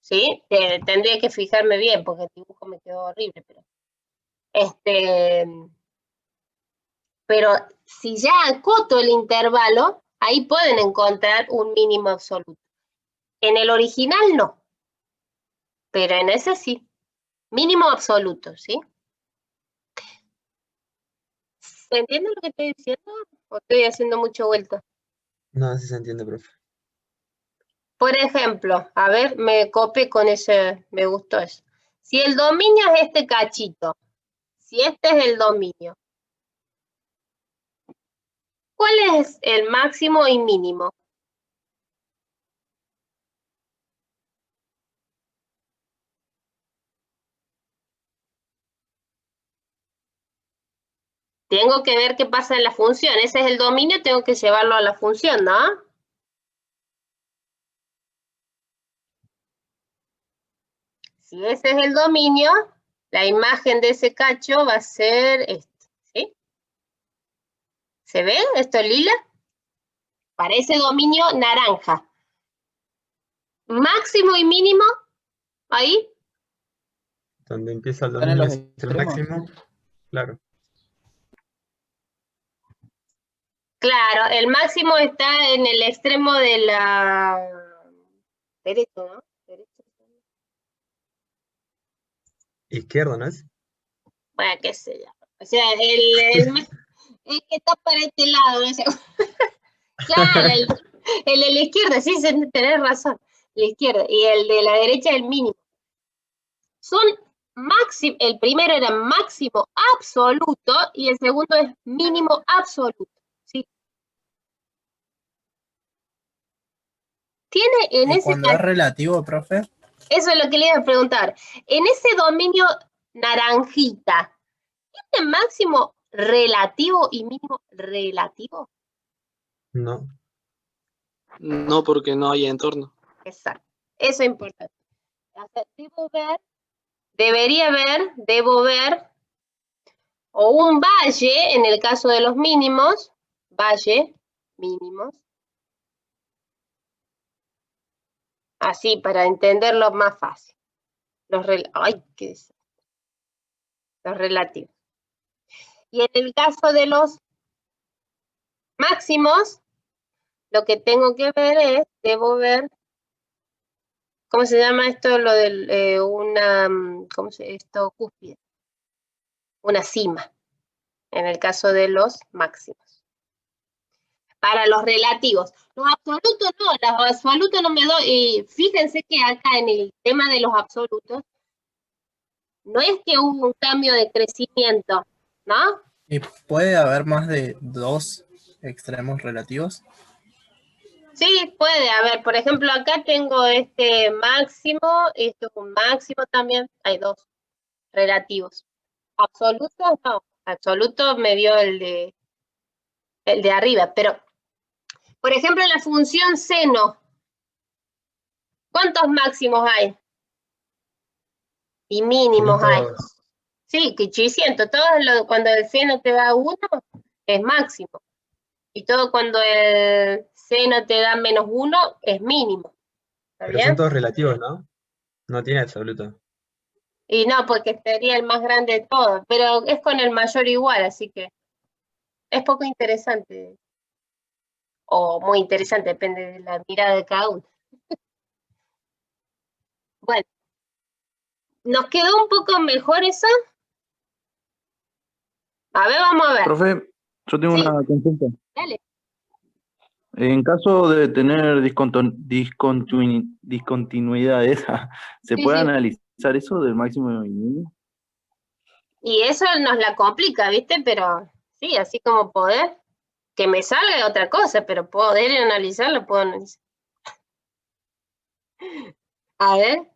¿Sí? Tendría que fijarme bien porque el dibujo me quedó horrible, pero si ya acoto el intervalo, ahí pueden encontrar un mínimo absoluto. En el original no, pero en ese sí. Mínimo absoluto, ¿sí? ¿Se entiende lo que estoy diciendo? ¿O estoy haciendo mucho vuelta? No, así se entiende, profe. Por ejemplo, a ver, me copié con ese, me gustó eso. Si el dominio es este cachito, si este es el dominio, ¿cuál es el máximo y mínimo? Tengo que ver qué pasa en la función. Ese es el dominio, tengo que llevarlo a la función, ¿no? Si ese es el dominio, la imagen de ese cacho va a ser este, ¿sí? ¿Se ve? ¿Esto es lila? Parece dominio naranja. Máximo y mínimo, ahí. Donde empieza el Están en dominio los es el extremos. máximo. Claro. Claro, el máximo está en el extremo de la derecha, ¿no? Derecha. Izquierdo, ¿no es? Bueno, qué sé yo. O sea, el que está para este lado, no sé. Claro, el de la izquierda, sí, tenés razón. La izquierda. Y el de la derecha, el mínimo. Son máximo, el primero era máximo absoluto y el segundo es mínimo absoluto. ¿Sí? Tiene en ¿Y ese cuando es relativo, profe? Eso es lo que le iba a preguntar. En ese dominio naranjita, ¿tiene máximo relativo y mínimo relativo? No. No, porque no hay entorno. Exacto. Eso es importante. Debo ver, o un valle, en el caso de los mínimos, valle, mínimos. Así, para entenderlo más fácil. Los relativos. Y en el caso de los máximos, lo que tengo que ver es, debo ver, ¿cómo se llama esto? Lo de esto? Cúspide. Una cima, en el caso de los máximos. Para los relativos. Los absolutos no me doy. Y fíjense que acá en el tema de los absolutos, no es que hubo un cambio de crecimiento, ¿no? ¿Y puede haber más de dos extremos relativos? Sí, puede haber. Por ejemplo, acá tengo este máximo, esto es un máximo también. Hay dos relativos. Absolutos no. Absoluto me dio el de arriba. Pero, por ejemplo, la función seno. ¿Cuántos máximos hay? Y mínimos hay. Sí, que 800. Cuando el seno te da 1, es máximo. Y todo cuando el seno te da -1 es mínimo. ¿Está Pero son bien? todos relativos, ¿no? No tiene absoluto. Y no, porque sería el más grande de todos, pero es con el mayor igual, así que es poco interesante. O muy interesante, depende de la mirada de cada uno. Bueno, ¿nos quedó un poco mejor eso? A ver, vamos a ver. Profe, yo tengo Sí. una consulta. Dale. En caso de tener discontinuidades, ¿se Sí, puede sí. analizar eso del máximo y mínimo? Y eso nos la complica, ¿viste? Pero sí, así como poder, que me salga es otra cosa, pero poder analizarlo, puedo analizar. A ver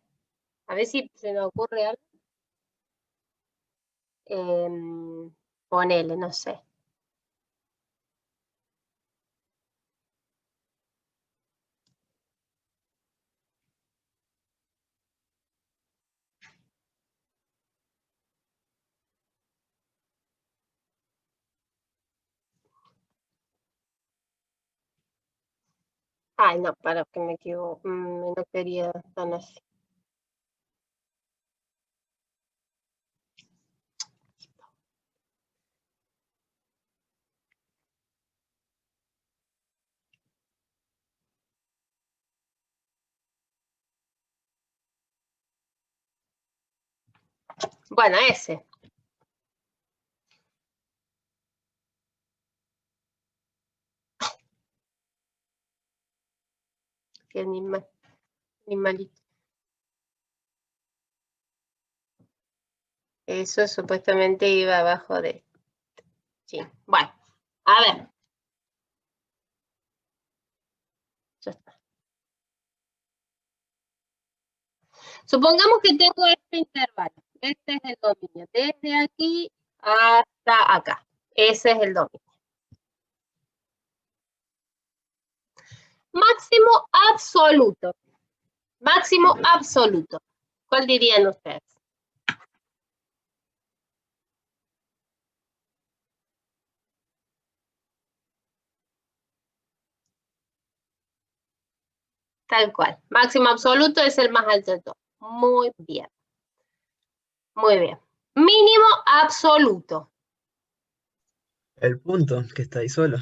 si se nos ocurre algo. Ponele, no sé. Ay, no, para que me equivoco. No quería tan así. Bueno, ese. Qué animalito. Eso supuestamente iba abajo de... Sí, bueno. A ver. Ya está. Supongamos que tengo este intervalo. Este es el dominio. Desde aquí hasta acá. Ese es el dominio. Máximo absoluto. Máximo absoluto. ¿Cuál dirían ustedes? Tal cual. Máximo absoluto es el más alto de todos. Muy bien. Muy bien. Mínimo absoluto. El punto, que está ahí solo.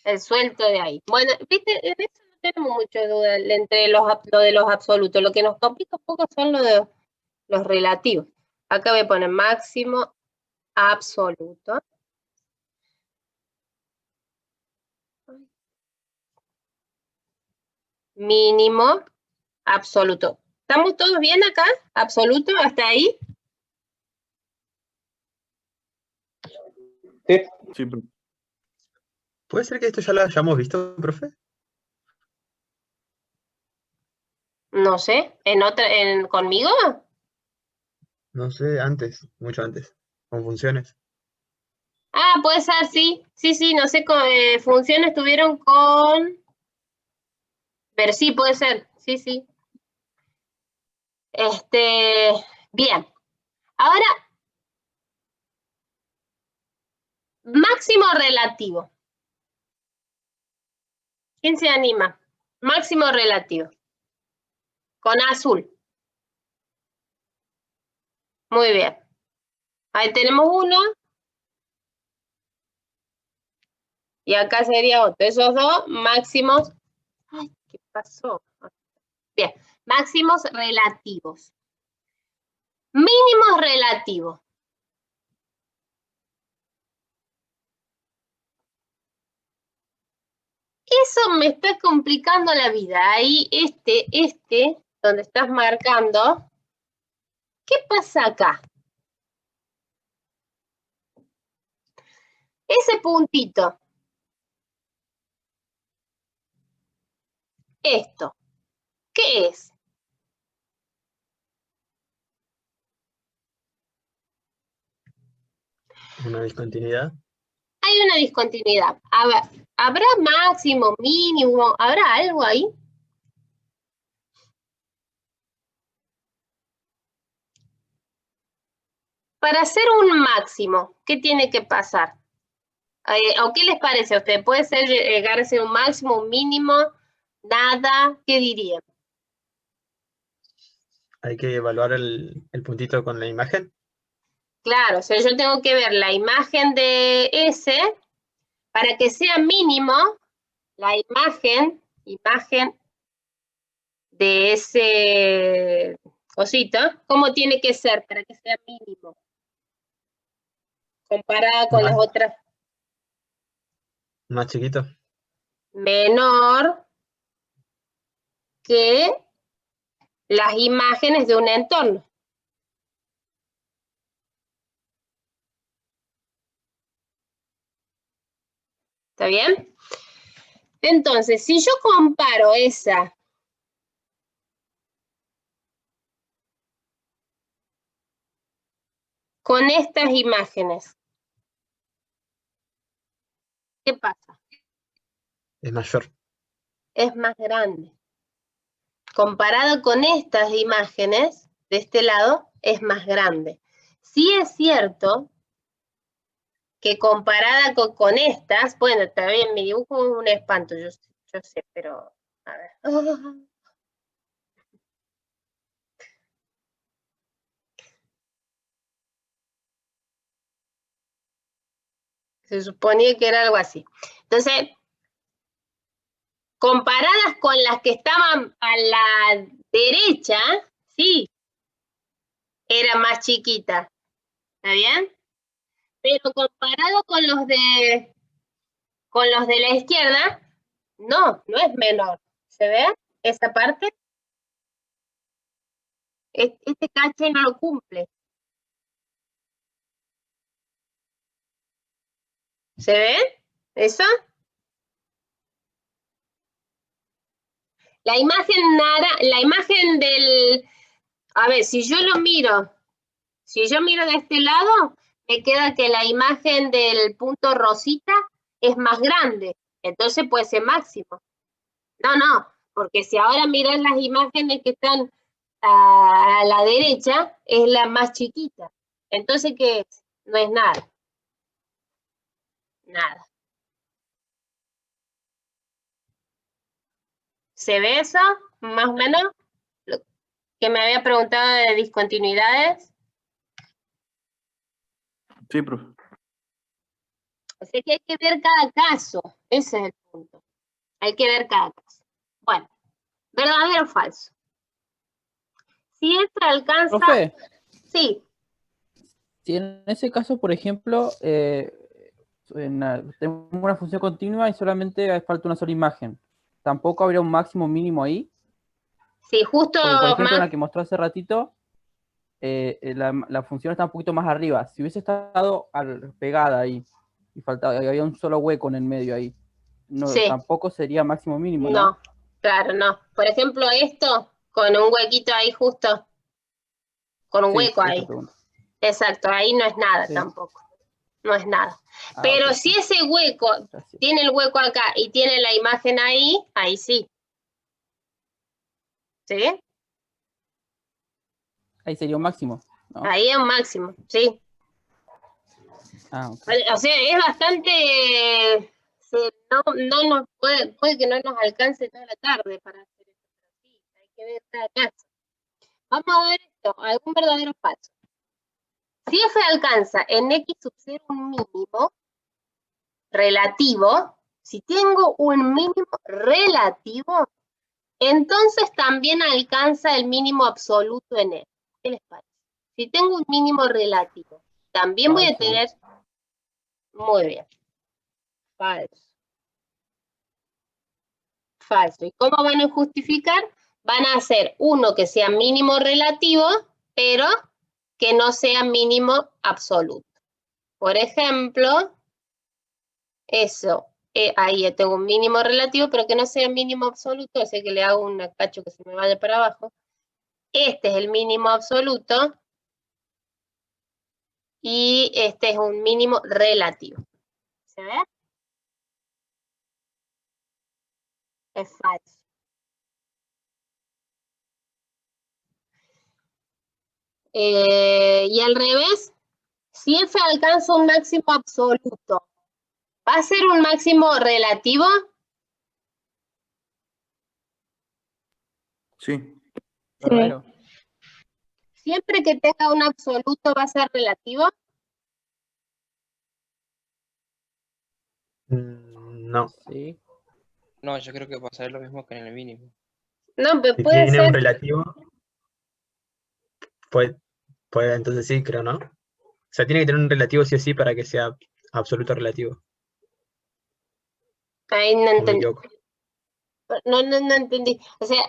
El suelto de ahí. Bueno, viste, en eso no tenemos mucha duda entre lo de los absolutos. Lo que nos complica un poco son los relativos. Acá voy a poner máximo absoluto. Mínimo absoluto. ¿Estamos todos bien acá? ¿Absoluto? ¿Hasta ahí? Sí. Sí, profe. ¿Puede ser que esto ya lo hayamos visto, profe? No sé. ¿Conmigo? No sé, antes, mucho antes, con funciones. Ah, puede ser, sí. Sí, no sé, funciones tuvieron con... Pero sí, puede ser. Sí. Bien. Ahora, máximo relativo. ¿Quién se anima? Máximo relativo. Con azul. Muy bien. Ahí tenemos uno. Y acá sería otro. Esos dos máximos. Ay, ¿qué pasó? Bien. Máximos relativos. Mínimos relativos. Eso me está complicando la vida. Ahí, donde estás marcando. ¿Qué pasa acá? Ese puntito. Esto. ¿Qué es? Una discontinuidad. Hay una discontinuidad. A ver, ¿habrá máximo, mínimo? ¿Habrá algo ahí? Para hacer un máximo, ¿qué tiene que pasar? ¿O qué les parece a ustedes? ¿Puede ser llegar a ser un máximo, un mínimo, nada? ¿Qué dirían? Hay que evaluar el puntito con la imagen. Claro, o sea, yo tengo que ver la imagen de S, para que sea mínimo, la imagen de ese cosito, ¿cómo tiene que ser para que sea mínimo? Comparada con las otras. Más chiquito. Menor que las imágenes de un entorno. ¿Está bien? Entonces, si yo comparo esa con estas imágenes, ¿qué pasa? Es mayor. Es más grande. Comparado con estas imágenes, de este lado, es más grande. Sí es cierto que comparada con estas, bueno, está bien, mi dibujo es un espanto, yo sé, pero, a ver. Se suponía que era algo así. Entonces, comparadas con las que estaban a la derecha, sí, era más chiquita. ¿Está bien? Pero comparado con los de la izquierda, no es menor. ¿Se ve esa parte? Este cache no lo cumple. ¿Se ve eso? La imagen del... A ver, si yo miro de este lado, me queda que la imagen del punto rosita es más grande. Entonces puede ser máximo. No, porque si ahora miras las imágenes que están a la derecha, es la más chiquita. Entonces, ¿qué es? No es nada. Nada. ¿Se ve eso? Más o menos. Lo que me había preguntado de discontinuidades. Sí, profe. O sea que hay que ver cada caso. Ese es el punto. Hay que ver cada caso. Bueno, verdadero o falso. Si este alcanza... Profe, Sí. si en ese caso, por ejemplo, tenemos una función continua y solamente falta una sola imagen, ¿tampoco habría un máximo mínimo ahí? Sí, justo Porque, por ejemplo, en más... la que mostró hace ratito, la función está un poquito más arriba. Si hubiese estado pegada ahí y había un solo hueco en el medio ahí, Sí. tampoco sería máximo mínimo, ¿no? No, claro, no. Por ejemplo, esto, con un huequito ahí justo, con un Sí, hueco eso ahí. pregunto. Exacto, ahí no es nada Sí. tampoco. No es nada. Ah, Pero ok. si ese hueco Gracias. tiene el hueco acá y tiene la imagen ahí sí. ¿Sí? Ahí sería un máximo, ¿no? Ahí es un máximo, sí. Ah, ok. O sea, es bastante... no nos puede que no nos alcance toda la tarde para hacer esto, pero sí, hay que ver cada caso. Vamos a ver esto, algún verdadero falso. Si f alcanza en x sub 0 un mínimo relativo, si tengo un mínimo relativo, entonces también alcanza el mínimo absoluto en él. ¿Qué les parece? Si tengo un mínimo relativo, también voy a Falso. tener... Muy bien. Falso. Falso. ¿Y cómo van a justificar? Van a hacer uno que sea mínimo relativo, pero que no sea mínimo absoluto. Por ejemplo, eso, ahí ya tengo un mínimo relativo, pero que no sea mínimo absoluto, así que le hago un cacho que se me vaya para abajo. Este es el mínimo absoluto y este es un mínimo relativo. ¿Se ve? Es falso. Y al revés, si f alcanza un máximo absoluto, ¿Va a ser un máximo relativo? Sí. Verdadero. Siempre que tenga un absoluto va a ser relativo. No. Sí. No, yo creo que va a ser lo mismo que en el mínimo. No, pero Si puede tiene un ser. relativo, puede, entonces sí, creo, ¿no? O sea, tiene que tener un relativo sí o sí para que sea absoluto relativo. Ahí no ¿O me entendí. equivoco? No entendí. O sea,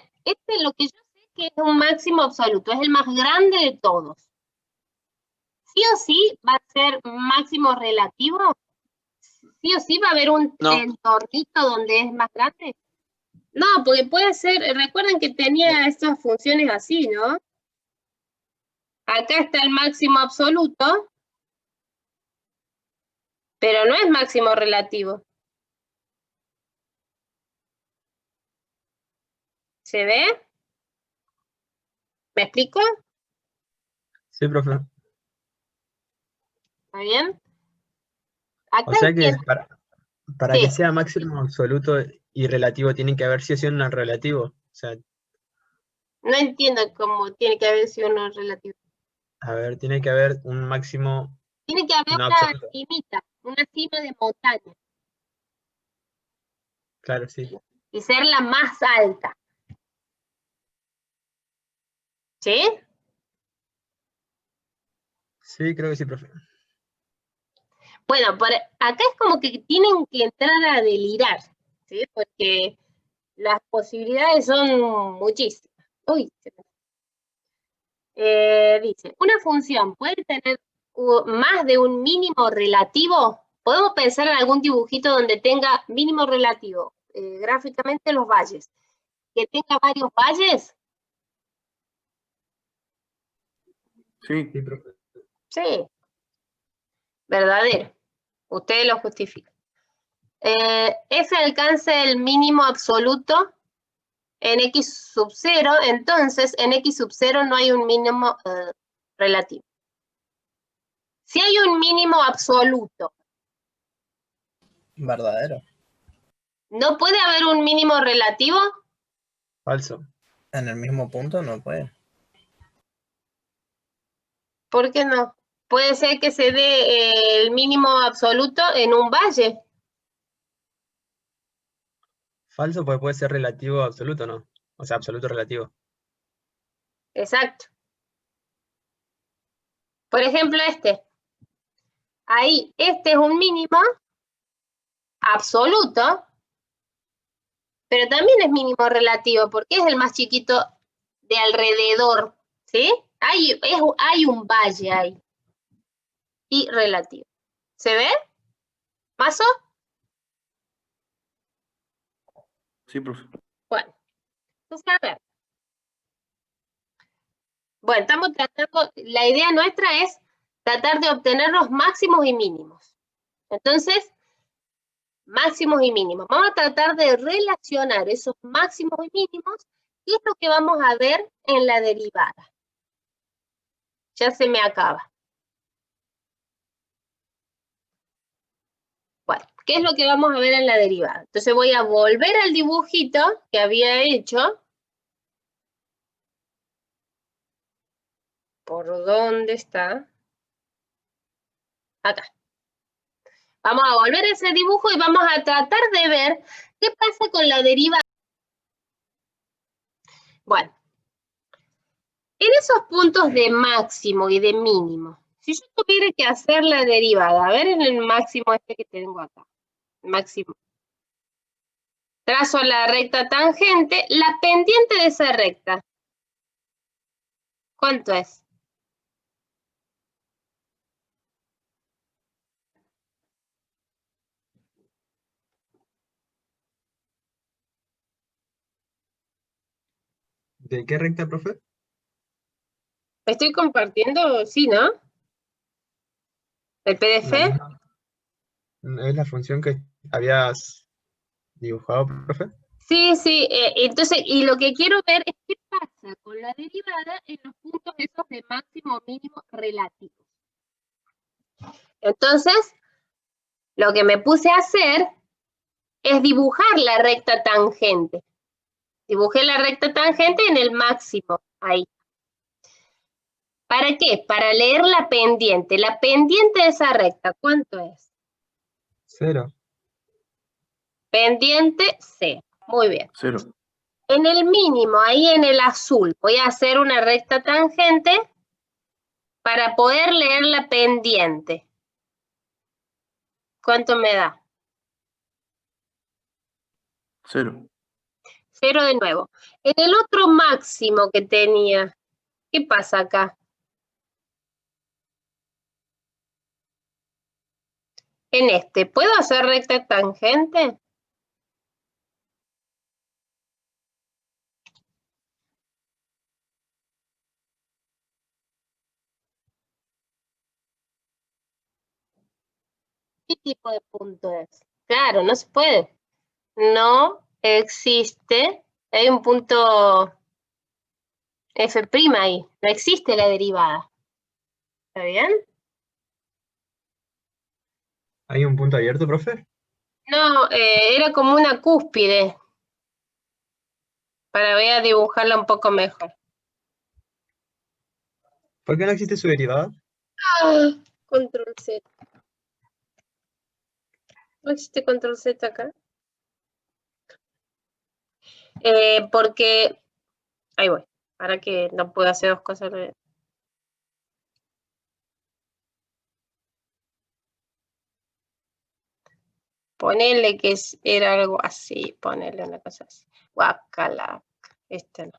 lo que yo sé que es un máximo absoluto, es el más grande de todos. Sí o sí va a ser máximo relativo. Sí o sí va a haber un No. entornito donde es más grande. No, porque puede ser, recuerden que tenía estas funciones así, ¿no? Acá está el máximo absoluto, pero no es máximo relativo. ¿Se ve? ¿Me explico? Sí, profe. ¿Está bien? Acá O sea que entiendo. para que Sí, sea máximo absoluto y relativo, tienen que haber sí o sí un relativo. O sea, no entiendo cómo tiene que haber sido uno relativo. a ver, tiene que haber un máximo Tiene que haber no una absoluto. cimita, una cima de montaña, Claro, sí. y ser la más alta. ¿Sí? Sí, creo que sí, profe. Bueno, acá es como que tienen que entrar a delirar, ¿sí? Porque las posibilidades son muchísimas. Uy, dice, ¿una función puede tener más de un mínimo relativo? Podemos pensar en algún dibujito donde tenga mínimo relativo, gráficamente los valles. ¿Que tenga varios valles? Sí. Sí, profe. Sí, verdadero. Ustedes lo justifican. F alcanza el mínimo absoluto en X sub 0, entonces en X sub 0 no hay un mínimo relativo. Si hay un mínimo absoluto, Verdadero. ¿no puede haber un mínimo relativo? Falso. En el mismo punto no puede. ¿Por qué no? Puede ser que se dé el mínimo absoluto en un valle. Falso porque puede ser relativo absoluto, ¿no? O sea, absoluto relativo. Exacto. Por ejemplo, este. Ahí, este es un mínimo absoluto, pero también es mínimo relativo porque es el más chiquito de alrededor, ¿sí? Hay un valle ahí. Y relativo. ¿Se ve? ¿Mazo? Sí, profe. Bueno, entonces a ver. Bueno, estamos tratando, la idea nuestra es tratar de obtener los máximos y mínimos. Entonces, máximos y mínimos. Vamos a tratar de relacionar esos máximos y mínimos y es lo que vamos a ver en la derivada. Ya se me acaba. Bueno, ¿qué es lo que vamos a ver en la derivada? Entonces voy a volver al dibujito que había hecho. ¿Por dónde está? Acá. Vamos a volver a ese dibujo y vamos a tratar de ver qué pasa con la derivada. Bueno, en esos puntos de máximo y de mínimo, si yo tuviera que hacer la derivada, a ver en el máximo este que tengo acá, máximo. Trazo la recta tangente, la pendiente de esa recta. ¿Cuánto es? ¿De qué recta, profe? Estoy compartiendo, sí, ¿no? ¿El PDF? ¿Es la función que habías dibujado, profe? Sí, sí, entonces, y lo que quiero ver es qué pasa con la derivada en los puntos esos de máximo o mínimo relativos. Entonces, Lo que me puse a hacer es dibujar la recta tangente. Dibujé la recta tangente en el máximo, ahí. ¿Para qué? Para leer la pendiente. La pendiente de esa recta, ¿cuánto es? 0. Pendiente C. Muy bien. 0. En el mínimo, ahí en el azul, voy a hacer una recta tangente para poder leer la pendiente. ¿Cuánto me da? 0. 0 de nuevo. En el otro máximo que tenía, ¿qué pasa acá? En este, ¿puedo hacer recta tangente? ¿Qué tipo de punto es? Claro, no se puede. No existe. Hay un punto F' ahí. No existe la derivada. ¿Está bien? ¿Hay un punto abierto, profe? No, era como una cúspide. Voy a dibujarla un poco mejor. ¿Por qué no existe su derivada? Control Z. ¿No existe control Z acá? Porque... Ahí voy. Para que no pueda hacer dos cosas a la vez. Ponele que era algo así. Ponele una cosa así. Guacala. Este no.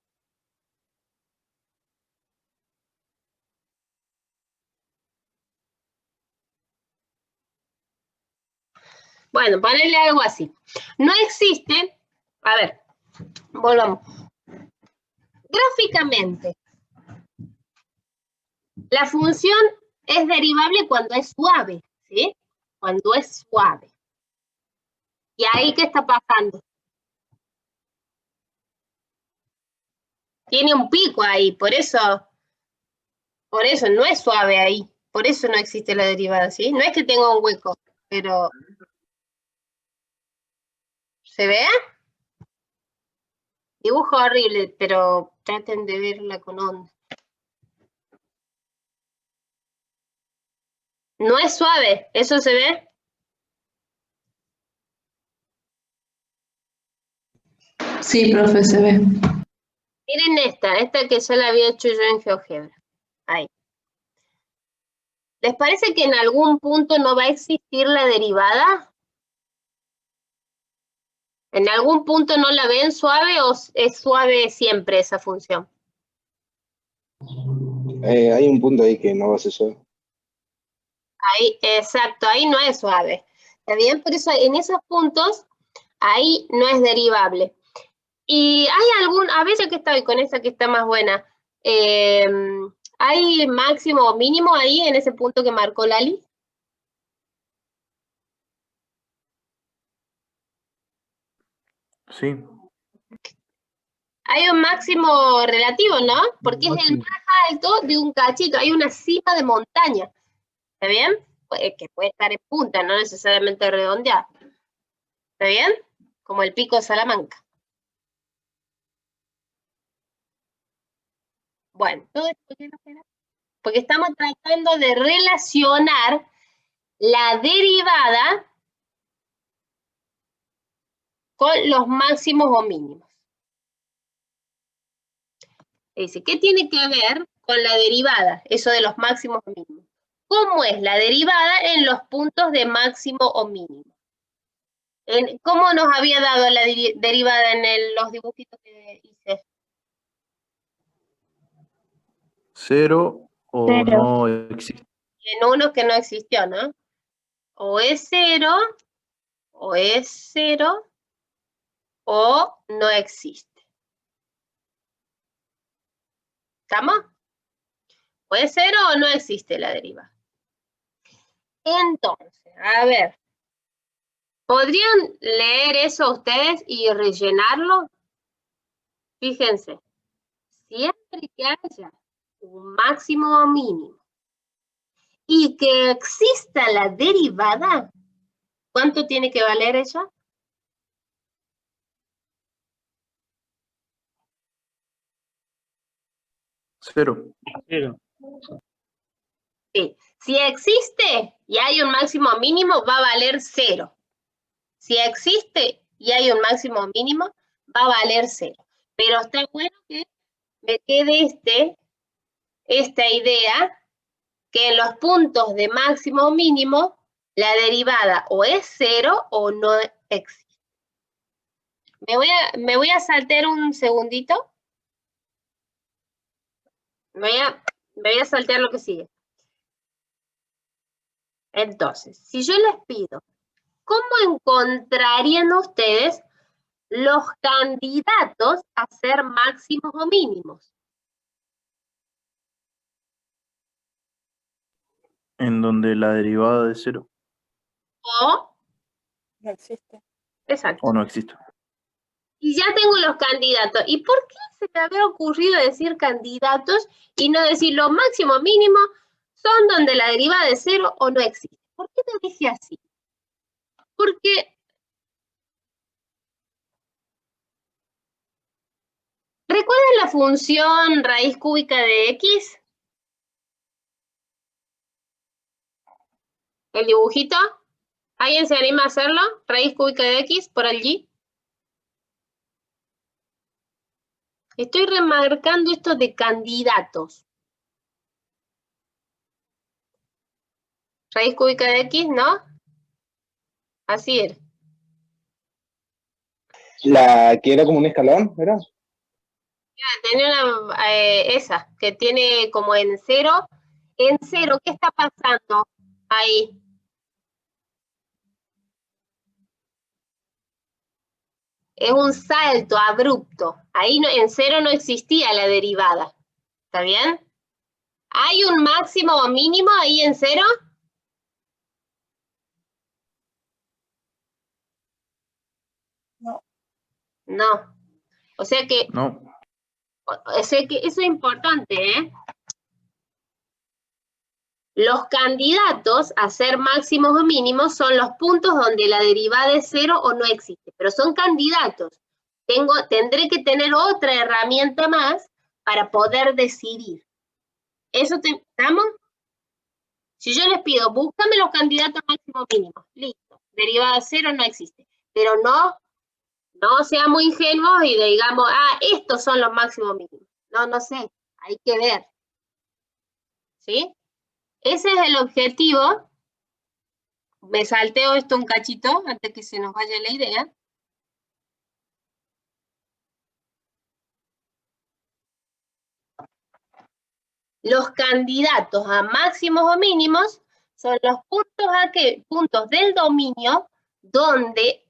Bueno, ponerle algo así. No existe, a ver, volvamos. Gráficamente, la función es derivable cuando es suave, ¿sí? Cuando es suave. ¿Y ahí qué está pasando? Tiene un pico ahí, por eso no es suave ahí. Por eso no existe la derivada, ¿sí? No es que tenga un hueco, pero... ¿Se ve? Dibujo horrible, pero traten de verla con onda. No es suave, ¿eso se ve? Sí, profe, se ve. Miren esta que ya la había hecho yo en GeoGebra. Ahí. ¿Les parece que en algún punto no va a existir la derivada? ¿En algún punto no la ven suave o es suave siempre esa función? Hay un punto ahí que no va a ser suave. Ahí, exacto, ahí no es suave. ¿Está bien? Por eso en esos puntos, ahí no es derivable. Y hay a veces que estoy con esta que está más buena, ¿hay máximo o mínimo ahí en ese punto que marcó Lali? Sí. Hay un máximo relativo, ¿no? Porque es el más alto de un cachito, hay una cima de montaña, ¿está bien? Que puede estar en punta, no necesariamente redondeada, ¿está bien? Como el pico de Salamanca. Bueno, todo esto, ¿por qué no queda? Porque estamos tratando de relacionar la derivada con los máximos o mínimos. Dice, ¿qué tiene que ver con la derivada? Eso de los máximos o mínimos. ¿Cómo es la derivada en los puntos de máximo o mínimo? ¿Cómo nos había dado la derivada en los dibujitos que hice? 0 o 0. no existe. En uno que no existió, ¿no? O es 0, o es 0, o no existe. ¿Estamos? O es 0 o no existe la derivada. Entonces, a ver, ¿podrían leer eso ustedes y rellenarlo? Fíjense, siempre que haya un máximo o mínimo y que exista la derivada, ¿Cuánto tiene que valer eso? Cero. Sí. Si existe y hay un máximo o mínimo, va a valer 0. Si existe y hay un máximo o mínimo, va a valer 0. Pero está bueno que me quede esta idea, que en los puntos de máximo o mínimo, la derivada o es 0 o no existe. Me voy a saltar un segundito. Me voy a saltear lo que sigue. Entonces, si yo les pido, ¿cómo encontrarían ustedes los candidatos a ser máximos o mínimos? En donde la derivada de cero O No existe. exacto. o no existe. Y ya tengo los candidatos. ¿Y por qué se me había ocurrido decir candidatos y no decir lo máximo o mínimo son donde la derivada de 0 o no existe? ¿Por qué te dije así? Porque ¿recuerdan la función raíz cúbica de x? ¿El dibujito? ¿Alguien se anima a hacerlo? Raíz cúbica de x por allí. Estoy remarcando esto de candidatos. Raíz cúbica de x, ¿no? Así era. La que era como un escalón, ¿verdad? Tenía esa, que tiene como en 0. En 0, ¿qué está pasando ahí? Es un salto abrupto. Ahí no, en 0 no existía la derivada. ¿Está bien? ¿Hay un máximo o mínimo ahí en 0? No. No. O sea que No. eso es importante, ¿eh? Los candidatos a ser máximos o mínimos son los puntos donde la derivada es 0 o no existe, pero son candidatos. Tendré que tener otra herramienta más para poder decidir. ¿Estamos? Si yo les pido, búscame los candidatos máximos o mínimos, listo, derivada 0 no existe, pero no seamos ingenuos y digamos, estos son los máximos mínimos. No sé, hay que ver. ¿Sí? Ese es el objetivo. Me salteo esto un cachito antes que se nos vaya la idea. Los candidatos a máximos o mínimos son los puntos del dominio donde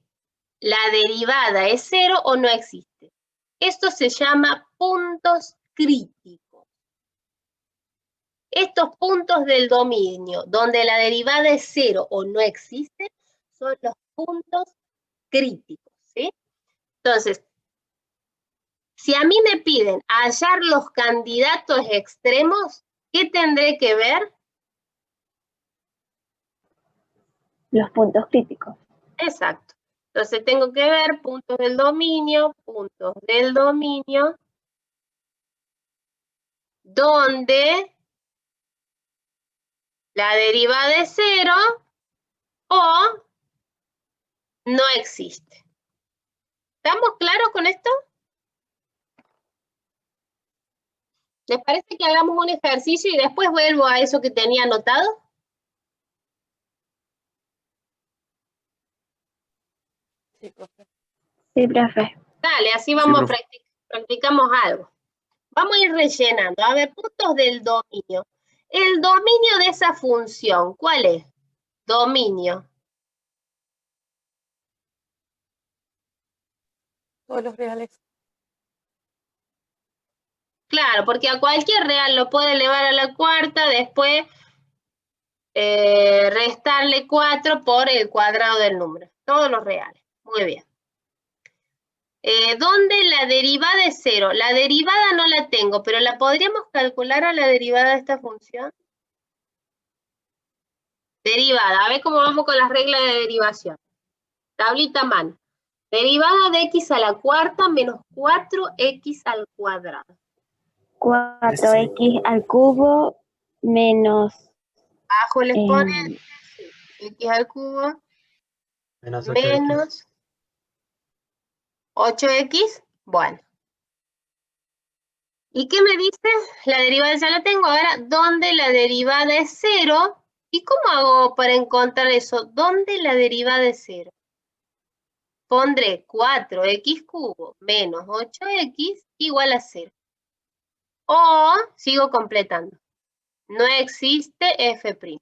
la derivada es 0 o no existe. Esto se llama puntos críticos. Estos puntos del dominio donde la derivada es 0 o no existe son los puntos críticos, ¿sí? Entonces, si a mí me piden hallar los candidatos extremos, ¿qué tendré que ver? Los puntos críticos. Exacto. Entonces tengo que ver puntos del dominio, donde la derivada es 0 o no existe. ¿Estamos claros con esto? ¿Les parece que hagamos un ejercicio y después vuelvo a eso que tenía anotado? Sí, profe. Sí, profe. Dale, así Sí, vamos profe. practicamos algo. Vamos a ir rellenando. A ver, puntos del dominio. El dominio de esa función, ¿cuál es? Dominio. Todos los reales. Claro, porque a cualquier real lo puede elevar a la cuarta, después restarle 4 por el cuadrado del número. Todos los reales. Muy bien. ¿Dónde la derivada es 0? La derivada no la tengo, pero ¿la podríamos calcular a la derivada de esta función? Derivada, a ver cómo vamos con las reglas de derivación. Tablita a mano. Derivada de x a la cuarta menos 4x al cuadrado. 4x al cubo menos Abajo les pone x al cubo Menos 8x. menos 8x. Bueno. ¿Y qué me dice? La derivada ya la tengo. Ahora, ¿dónde la derivada es 0? ¿Y cómo hago para encontrar eso? ¿Dónde la derivada es 0? Pondré 4x cubo menos 8x igual a 0. O sigo completando. No existe f'.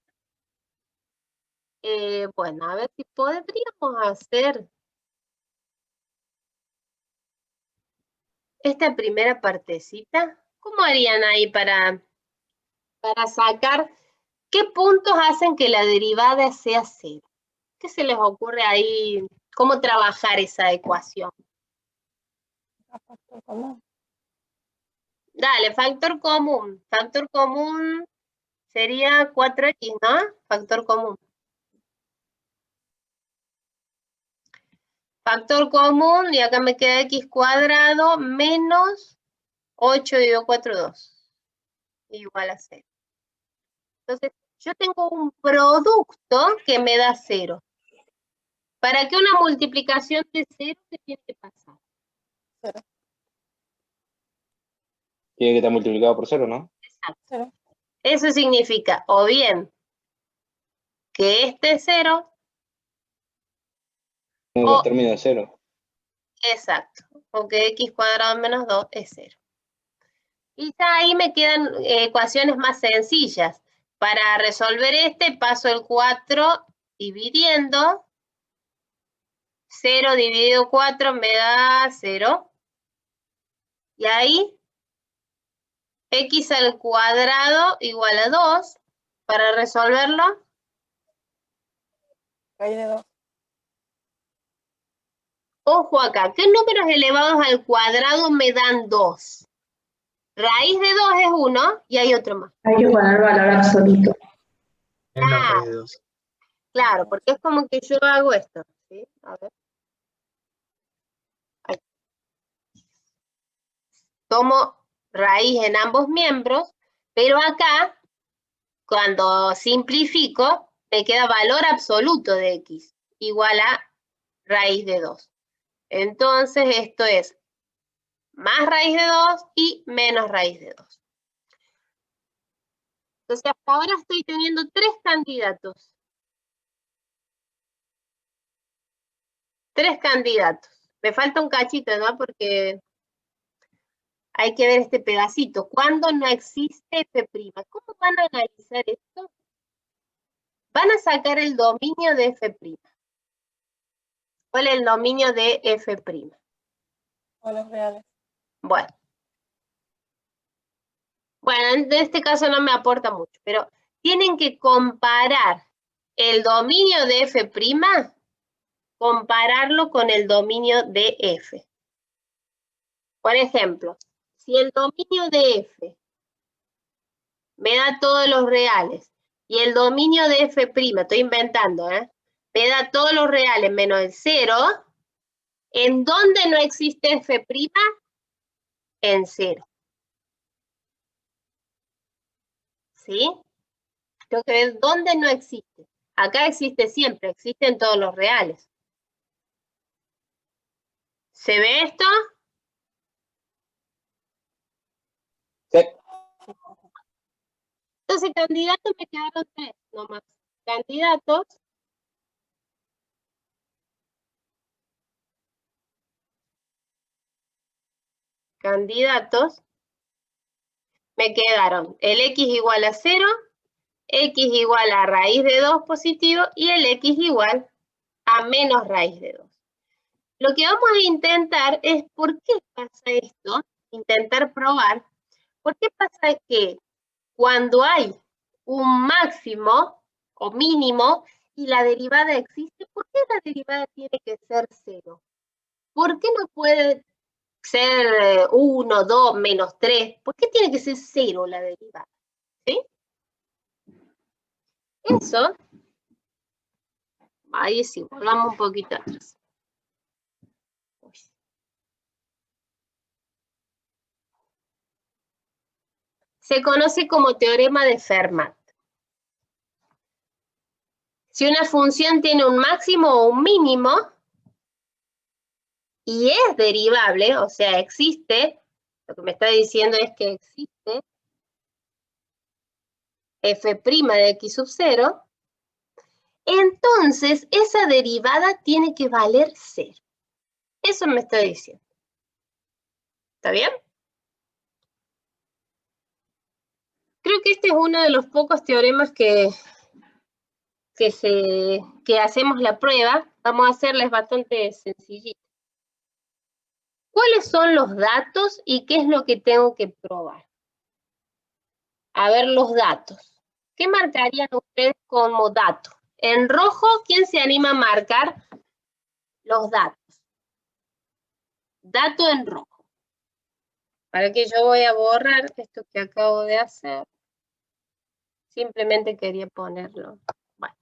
Bueno, a ver si podríamos hacer esta primera partecita. ¿Cómo harían ahí para sacar qué puntos hacen que la derivada sea 0? ¿Qué se les ocurre ahí? ¿Cómo trabajar esa ecuación? Factor común. Dale, factor común. Factor común sería 4x, ¿no? Factor común. Factor común, y acá me queda x cuadrado menos 8 dividido 4, 2. Igual a 0. Entonces, yo tengo un producto que me da 0. ¿Para qué una multiplicación de 0 qué tiene que pasar? Tiene que estar multiplicado por 0, ¿no? Exacto. Eso significa, o bien, que este es 0, Los términos de 0. exacto, o que x cuadrado menos 2 es 0. Y ya ahí me quedan ecuaciones más sencillas. Para resolver este, paso el 4 dividiendo. 0 dividido 4 me da 0. Y ahí, x al cuadrado igual a 2. Para resolverlo. Raíz de 2. Ojo acá, ¿qué números elevados al cuadrado me dan 2? Raíz de 2 es 1 y hay otro más. Hay que poner valor absoluto. Menos raíz de 2. Claro, porque es como que yo hago esto. ¿Sí? A ver. Ahí. Tomo raíz en ambos miembros, pero acá, cuando simplifico, me queda valor absoluto de x, igual a raíz de 2. Entonces, esto es más raíz de 2 y menos raíz de 2. Entonces, hasta ahora estoy teniendo 3 candidatos. 3 candidatos. Me falta un cachito, ¿no? Porque hay que ver este pedacito. ¿Cuándo no existe f'? ¿Cómo van a analizar esto? Van a sacar el dominio de f'. ¿Cuál es el dominio de f'? O los reales. Bueno. Bueno, en este caso no me aporta mucho, pero tienen que comparar el dominio de f', compararlo con el dominio de f. Por ejemplo, si el dominio de f me da todos los reales y el dominio de f', estoy inventando, me da todos los reales menos el 0, ¿en dónde no existe f'? En 0. ¿Sí? Tengo que ver dónde no existe. Acá existe siempre, existen todos los reales. ¿Se ve esto? Sí. Entonces, candidatos me quedaron 3 nomás. Candidatos. Candidatos. Me quedaron el x igual a 0, x igual a raíz de 2 positivo y el x igual a menos raíz de 2. Lo que vamos a intentar es, ¿por qué pasa esto? Intentar probar. ¿Por qué pasa que cuando hay un máximo o mínimo y la derivada existe, ¿por qué la derivada tiene que ser 0? ¿Por qué no puede ser 1, 2, menos 3? ¿Por qué tiene que ser 0 la derivada? ¿Sí? Eso Ahí sí, volvamos un poquito atrás. Se conoce como teorema de Fermat. Si una función tiene un máximo o un mínimo y es derivable, o sea, existe, lo que me está diciendo es que existe f' de x sub 0, entonces esa derivada tiene que valer 0. Eso me está diciendo. ¿Está bien? Creo que este es uno de los pocos teoremas que hacemos la prueba. Vamos a hacerles bastante sencillito. ¿Cuáles son los datos y qué es lo que tengo que probar? A ver los datos. ¿Qué marcarían ustedes como dato? En rojo, ¿quién se anima a marcar los datos? Dato en rojo. Para que yo voy a borrar esto que acabo de hacer. Simplemente quería ponerlo. Bueno,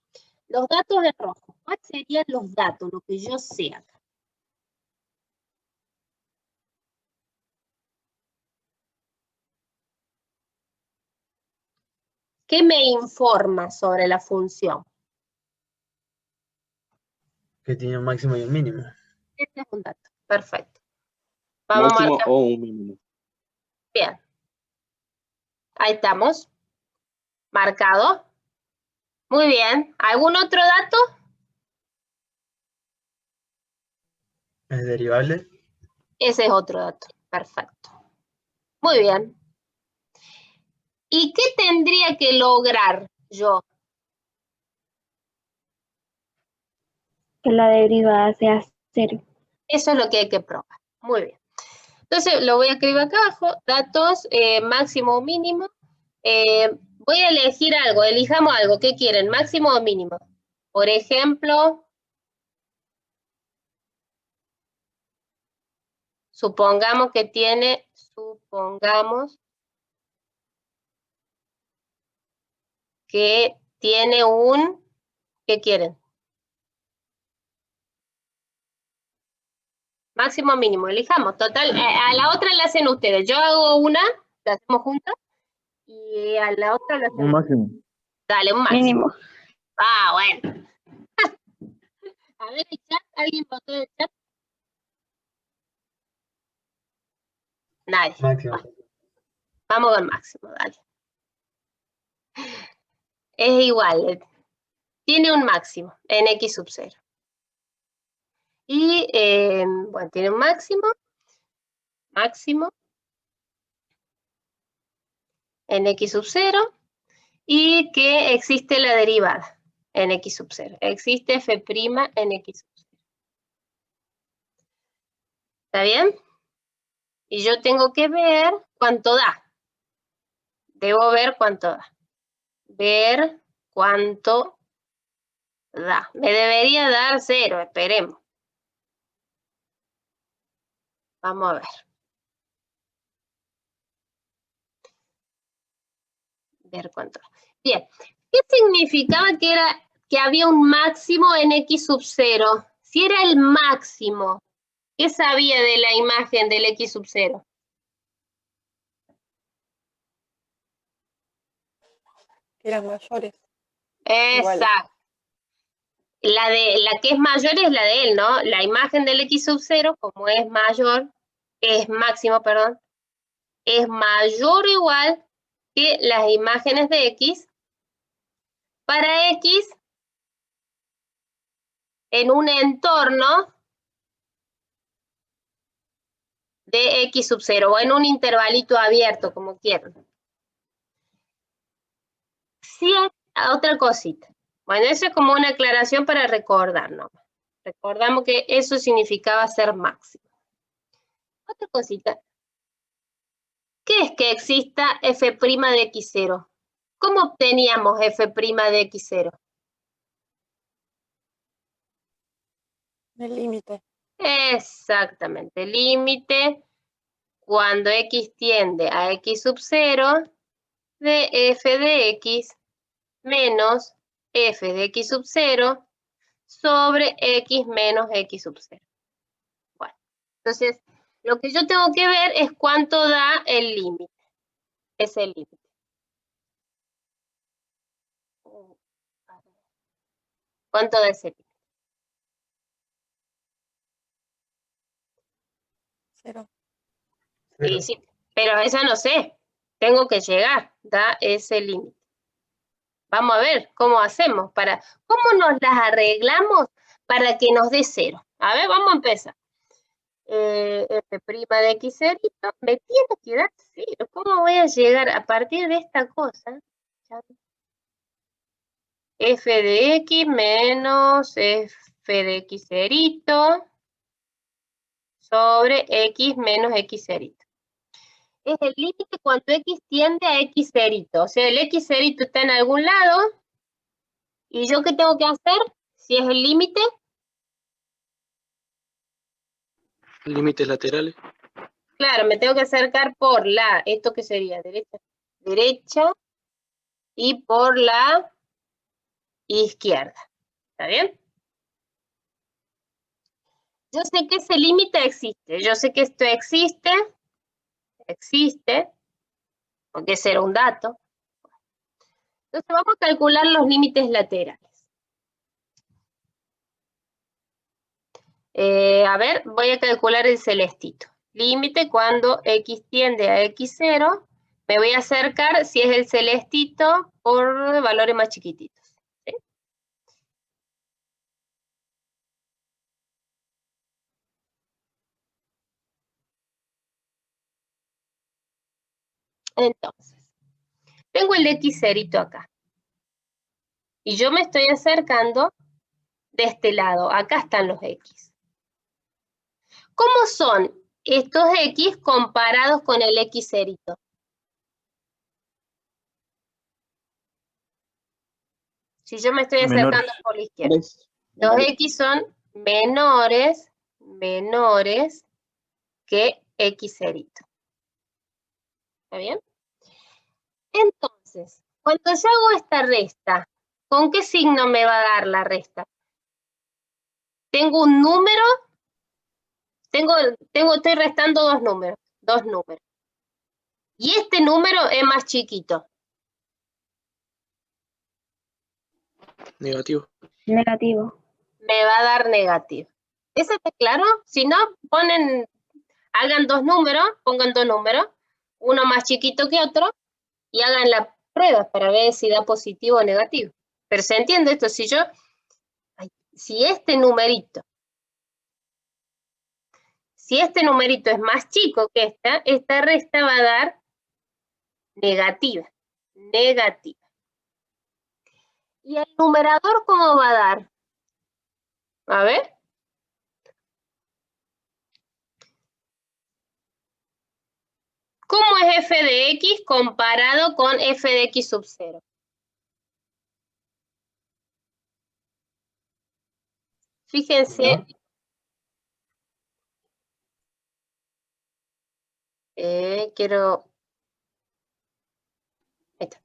los datos en rojo. ¿Cuáles serían los datos? Lo que yo sé acá. ¿Qué me informa sobre la función? Que tiene un máximo y un mínimo. Este es un dato. Perfecto. Vamos Máximo a marcar. o un mínimo. Bien. Ahí estamos. Marcado. Muy bien. ¿Algún otro dato? ¿Es derivable? Ese es otro dato. Perfecto. Muy bien. ¿Y qué tendría que lograr yo? Que la derivada sea 0. Eso es lo que hay que probar. Muy bien. Entonces lo voy a escribir acá abajo. Datos, máximo o mínimo. Voy a elegir algo. Elijamos algo. ¿Qué quieren? ¿Máximo o mínimo? Por ejemplo, supongamos que tiene, un, ¿qué quieren? Máximo o mínimo, elijamos. Total, a la otra la hacen ustedes. Yo hago una, la hacemos juntas, y a la otra la hacemos. Un máximo. Dale, un máximo. Mínimo. Ah, bueno. A ver el chat, ¿alguien votó en el chat? Nadie. Máximo. Vamos con máximo, dale. Es igual, tiene un máximo en x sub 0. Y, bueno, tiene un máximo en x sub 0 y que existe la derivada en x sub 0. Existe f' en x sub 0. ¿Está bien? Y yo tengo que ver cuánto da. Debo ver cuánto da. Ver cuánto da. Me debería dar 0, esperemos. Vamos a ver. Ver cuánto. Bien. ¿Qué significaba que había un máximo en x sub 0? Si era el máximo, ¿qué sabía de la imagen del x sub 0? Que eran mayores. Exacto. La que es mayor es la de él, ¿no? La imagen del x sub 0, como es máximo, perdón, es mayor o igual que las imágenes de x para x en un entorno de x sub 0 o en un intervalito abierto, como quieran. Sí, otra cosita. Bueno, eso es como una aclaración para recordarnos. Recordamos que eso significaba ser máximo. Otra cosita. ¿Qué es que exista f' de x0? ¿Cómo obteníamos f' de x0? El límite. Exactamente, límite cuando x tiende a x sub 0 de f de x menos f de x sub 0 sobre x menos x sub 0. Bueno, entonces, lo que yo tengo que ver es cuánto da el límite. Es el límite. ¿Cuánto da ese límite? 0. Y sí, pero eso no sé. Tengo que llegar, da ese límite. Vamos a ver cómo hacemos, cómo nos las arreglamos para que nos dé 0. A ver, vamos a empezar. F' de x cerito me tiene que dar 0. ¿Cómo voy a llegar a partir de esta cosa? F de x menos f de x cerito sobre x menos x cerito. Es el límite cuando x tiende a x cerito. O sea, el x cerito está en algún lado. ¿Y yo qué tengo que hacer? Si es el límite. Límites laterales. Claro, me tengo que acercar por ¿esto qué sería? Derecha y por la izquierda. ¿Está bien? Yo sé que ese límite existe. Yo sé que esto existe, porque ese era un dato. Entonces vamos a calcular los límites laterales. A ver, voy a calcular el celestito. Límite cuando x tiende a x0. Me voy a acercar, si es el celestito, por valores más chiquititos. ¿Sí? Entonces, tengo el x cerito acá. Y yo me estoy acercando de este lado. Acá están los x. ¿Cómo son estos x comparados con el x cerito? Si yo me estoy acercando Menores. por la izquierda. Los x son menores que x cerito. ¿Está bien? Entonces, cuando yo hago esta resta, ¿con qué signo me va a dar la resta? Tengo un número, estoy restando dos números. Y este número es más chiquito. Negativo. Negativo. Me va a dar negativo. ¿Eso está claro? Si no, hagan dos números, pongan dos números, uno más chiquito que otro, y hagan la prueba para ver si da positivo o negativo. Pero se entiende esto, si este numerito es más chico que esta resta va a dar negativa. ¿Y el numerador cómo va a dar? A ver. ¿Cómo es f de x comparado con f de x sub 0? Fíjense. Quiero... Ahí está.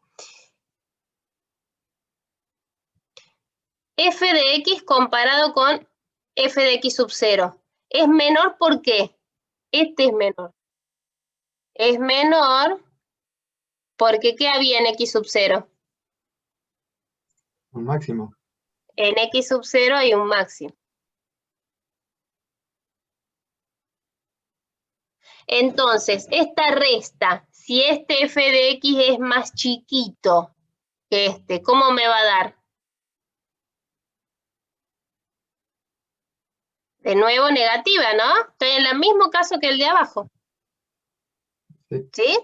F de x comparado con f de x sub 0. Es menor, ¿por qué? Este es menor. Es menor porque ¿qué había en x sub 0? Un máximo. En x sub 0 hay un máximo. Entonces, esta resta, si este f de x es más chiquito que este, ¿cómo me va a dar? De nuevo negativa, ¿no? Estoy en el mismo caso que el de abajo. ¿Sí?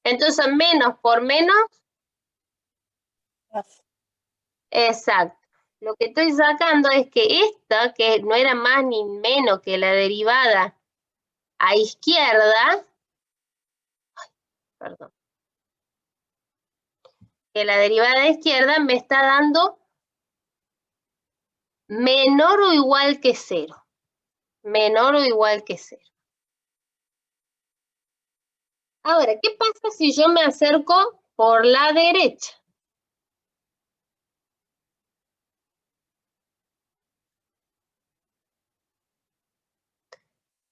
Entonces, menos por menos. Exacto. Lo que estoy sacando es que esta, que no era más ni menos que la derivada a izquierda, que la derivada a izquierda me está dando menor o igual que 0. Menor o igual que 0. Ahora, ¿qué pasa si yo me acerco por la derecha?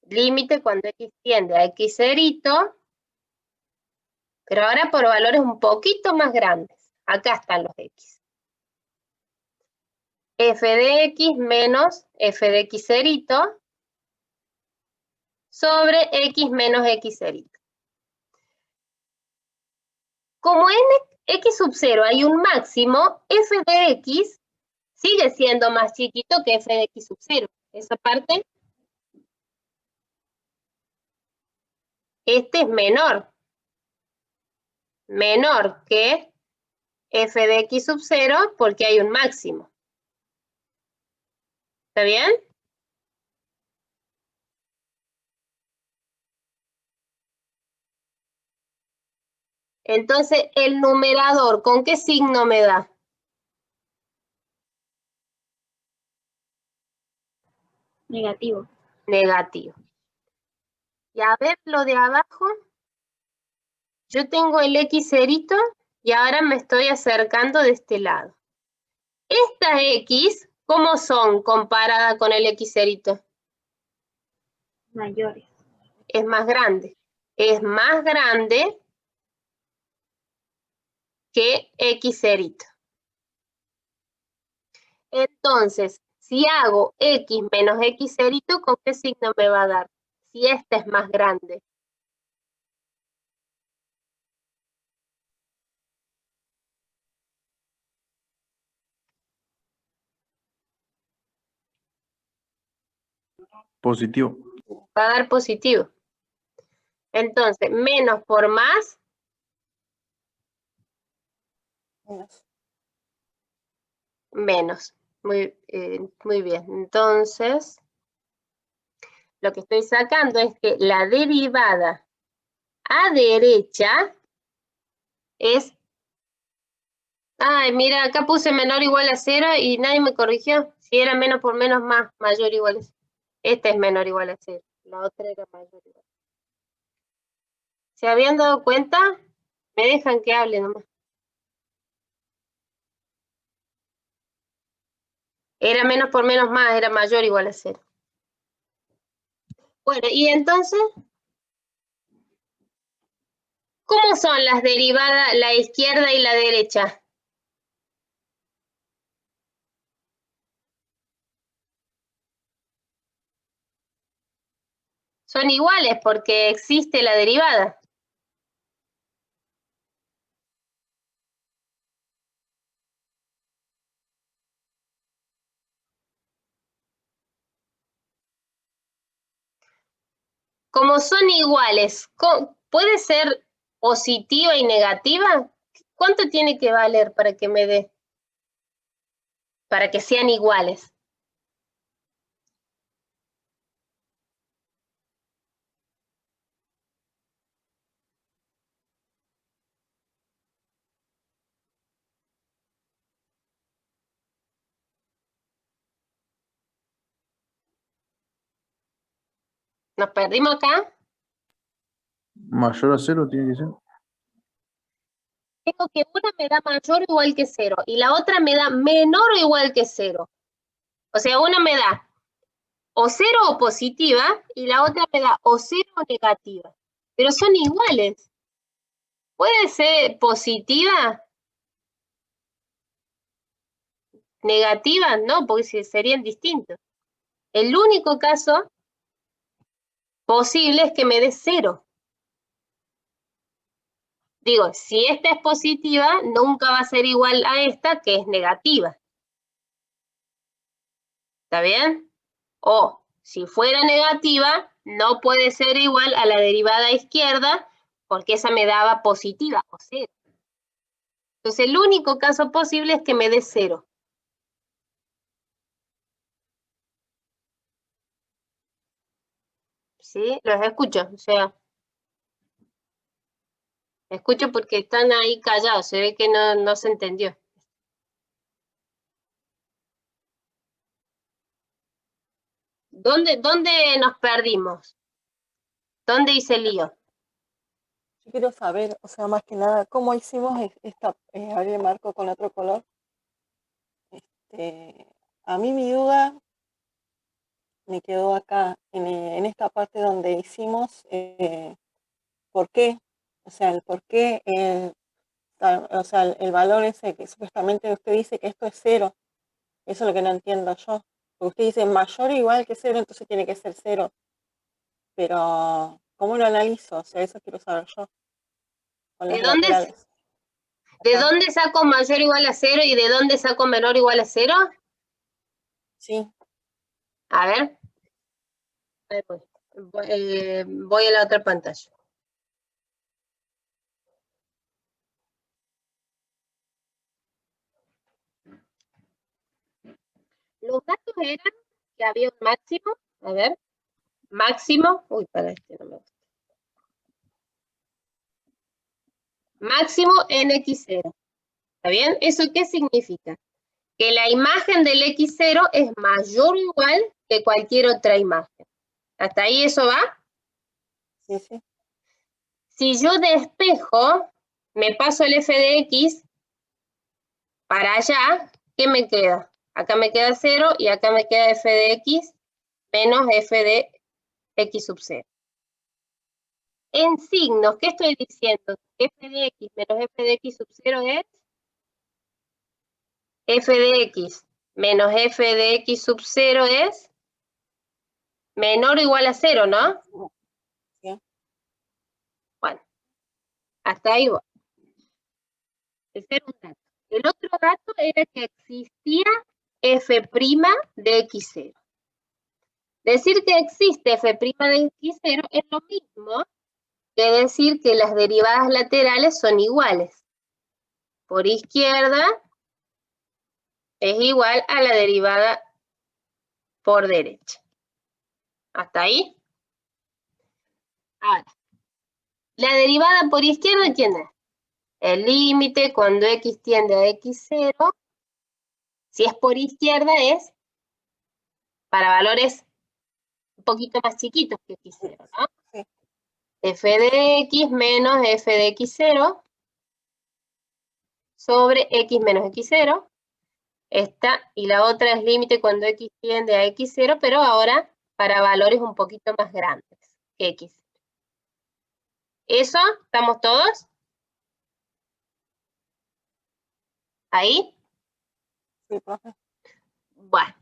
límite cuando x tiende a x cerito, pero ahora por valores un poquito más grandes. Acá están los x. F de x menos f de x cerito sobre x menos x cerito. Como en x sub 0 hay un máximo, f de x sigue siendo más chiquito que f de x sub 0. Esa parte, este es menor que f de x sub 0 porque hay un máximo. ¿Está bien? Entonces, el numerador, ¿con qué signo me da? Negativo. Negativo. Y a ver lo de abajo. Yo tengo el x cerito y ahora me estoy acercando de este lado. Estas x, ¿cómo son comparada con el x cerito? Mayores. Es más grande. Es más grande que x cerito. Entonces, si hago x menos x cerito, ¿con qué signo me va a dar? Si este es más grande. Positivo. Va a dar positivo. Entonces, menos por más. Menos. Muy bien. Entonces, lo que estoy sacando es que la derivada a derecha es... Ay, mira, acá puse menor o igual a 0 y nadie me corrigió. Si era menos por menos más, mayor o igual a 0. Esta es menor o igual a 0. La otra era mayor o igual. ¿Se habían dado cuenta? Me dejan que hable nomás. Era menos por menos más, era mayor o igual a 0. Bueno, y entonces, ¿cómo son las derivadas, la izquierda y la derecha? Son iguales porque existe la derivada. Como son iguales, ¿puede ser positiva y negativa? ¿Cuánto tiene que valer para que me dé? Para que sean iguales. ¿Nos perdimos acá? Mayor a 0 tiene que ser. Tengo que una me da mayor o igual que 0 y la otra me da menor o igual que 0. O sea, una me da o 0 o positiva y la otra me da o 0 o negativa. Pero son iguales. ¿Puede ser positiva? ¿Negativa? No, porque serían distintos. El único caso posible es que me dé 0. Digo, si esta es positiva, nunca va a ser igual a esta que es negativa. ¿Está bien? O, si fuera negativa, no puede ser igual a la derivada izquierda, porque esa me daba positiva, o 0. Entonces, el único caso posible es que me dé 0. ¿Sí? Los escucho, o sea, escucho porque están ahí callados, se ve que no se entendió. ¿Dónde nos perdimos? ¿Dónde hice el lío? Yo quiero saber, o sea, más que nada, ¿cómo hicimos esta área de marco con otro color? A mí mi duda me quedó acá, en esta parte donde hicimos por qué, o sea, el por qué, o sea, el valor ese que supuestamente usted dice que esto es 0, eso es lo que no entiendo yo. Porque usted dice mayor o igual que 0, entonces tiene que ser 0. Pero, ¿cómo lo analizo? O sea, eso quiero saber yo. Con los laterales. ¿De dónde saco mayor o igual a 0 y de dónde saco menor o igual a 0? Sí. A ver. Ahí voy. Voy a la otra pantalla. Los datos eran que había un máximo, a ver, máximo, uy, para este no me gusta. Máximo en X0, ¿está bien? ¿Eso qué significa? Que la imagen del X0 es mayor o igual que cualquier otra imagen. ¿Hasta ahí eso va? Sí, sí. Si yo despejo, me paso el f de x para allá, ¿qué me queda? Acá me queda 0 y acá me queda f de x menos f de x sub 0. En signos, ¿qué estoy diciendo? F de x menos f de x sub 0 es f de x menos f de x sub 0 es menor o igual a 0, ¿no? Sí. Bueno, hasta ahí voy. Ese era un dato. El otro dato era que existía f' de x0. Decir que existe f' de x0 es lo mismo que decir que las derivadas laterales son iguales. Por izquierda es igual a la derivada por derecha. ¿Hasta ahí? Ahora, la derivada por izquierda, ¿quién es? El límite cuando x tiende a x0, si es por izquierda es para valores un poquito más chiquitos que x0, ¿no? Sí. F de x menos f de x0 sobre x menos x0. Esta y la otra es límite cuando x tiende a x0, pero ahora para valores un poquito más grandes que x. ¿Eso? ¿Estamos todos? ¿Ahí? Sí, profe. Bueno,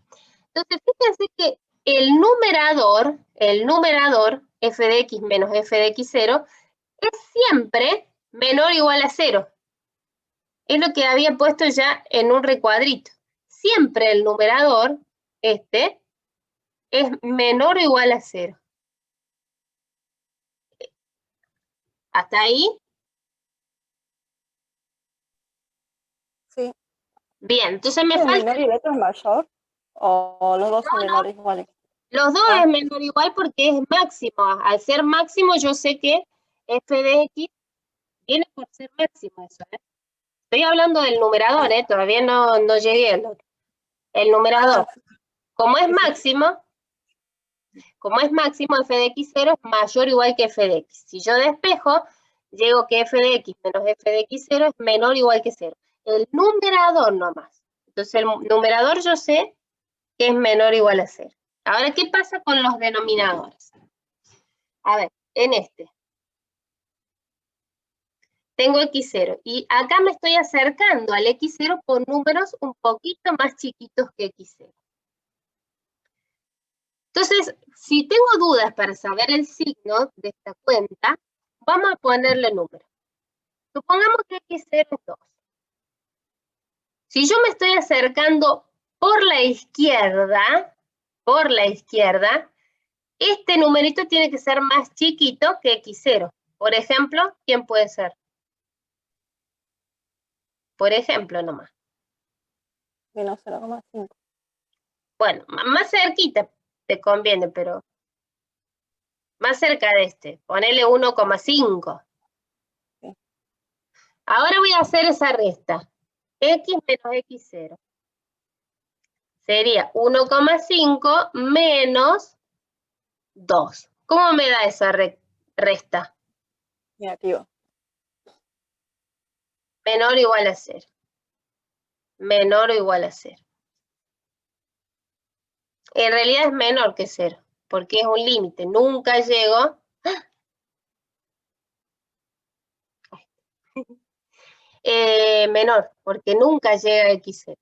entonces fíjense que el numerador, f de x menos f de x0, es siempre menor o igual a 0. Es lo que había puesto ya en un recuadrito. Siempre el numerador, este, es menor o igual a 0. ¿Hasta ahí? Sí. Bien, entonces me ¿Es falta... menor y el otro es mayor? ¿O los dos son menores iguales? Los dos es menor o igual porque es máximo. Al ser máximo yo sé que f de x viene por ser máximo eso, ¿eh? Estoy hablando del numerador, todavía no llegué al otro. El numerador, como es máximo, f de x0 es mayor o igual que f de x. Si yo despejo, llego que f de x menos f de x0 es menor o igual que 0. El numerador nomás. Entonces el numerador yo sé que es menor o igual a 0. Ahora, ¿qué pasa con los denominadores? A ver, en este. Tengo x0 y acá me estoy acercando al x0 con números un poquito más chiquitos que x0. Entonces, si tengo dudas para saber el signo de esta cuenta, vamos a ponerle números. Supongamos que x0 es 2. Si yo me estoy acercando por la izquierda, este numerito tiene que ser más chiquito que x0. Por ejemplo, ¿quién puede ser? Por ejemplo nomás. Menos 0,5. Bueno, más cerquita te conviene, pero más cerca de este. Ponele 1,5. Sí. Ahora voy a hacer esa resta. X menos x0. Sería 1,5 menos 2. ¿Cómo me da esa resta? Negativo. Menor o igual a 0. Menor o igual a 0. En realidad es menor que 0, porque es un límite. Nunca llego. Menor, porque nunca llega a x0.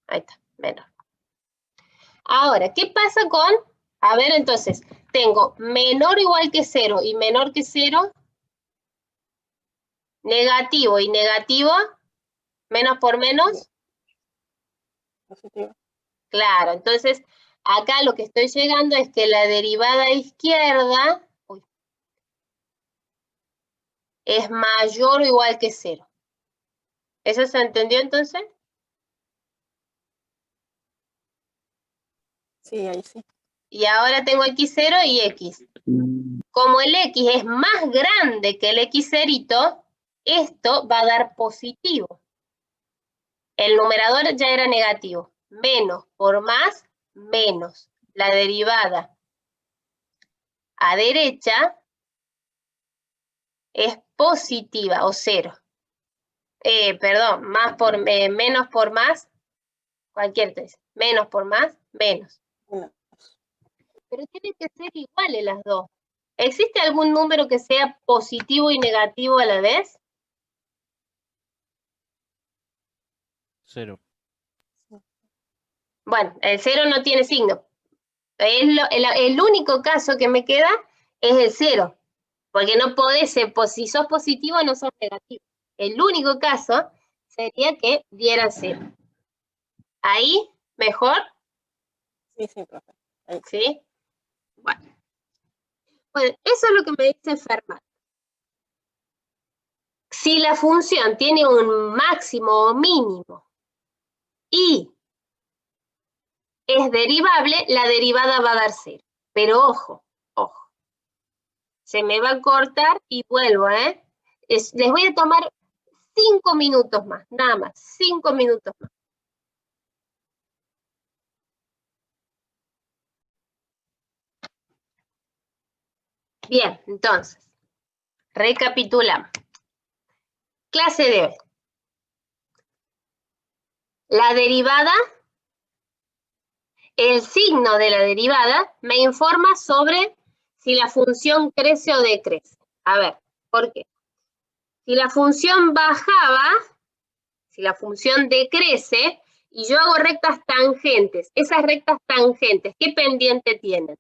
Ahí está, menor. Ahora, ¿qué pasa con? A ver, entonces, tengo menor o igual que 0 y menor que 0, negativo y negativo, menos por menos, Positivo. claro, entonces acá lo que estoy llegando es que la derivada izquierda es mayor o igual que 0. ¿Eso se entendió entonces? Sí, ahí sí. Y ahora tengo x0 y x. Como el x es más grande que el x0, esto va a dar positivo. El numerador ya era negativo. Menos por más, menos. La derivada a derecha es positiva o 0. Perdón, menos por más, cualquier tres. Menos por más, menos. Pero tienen que ser iguales las dos. ¿Existe algún número que sea positivo y negativo a la vez? 0. Bueno, el 0 no tiene signo. El único caso que me queda es el 0. Porque no podés ser, si sos positivo no sos negativo. El único caso sería que diera 0. ¿Ahí? ¿Mejor? Sí, sí, profe. Ahí. ¿Sí? Bueno, eso es lo que me dice Fermat. Si la función tiene un máximo o mínimo y es derivable, la derivada va a dar 0. Pero ojo, ojo. Se me va a cortar y vuelvo, ¿eh? Les voy a tomar 5 minutos más, nada más, 5 minutos más. Bien, entonces, recapitulamos. Clase de hoy. La derivada, el signo de la derivada me informa sobre si la función crece o decrece. A ver, ¿por qué? Si la función bajaba, si la función decrece, y yo hago rectas tangentes, esas rectas tangentes, ¿qué pendiente tienen?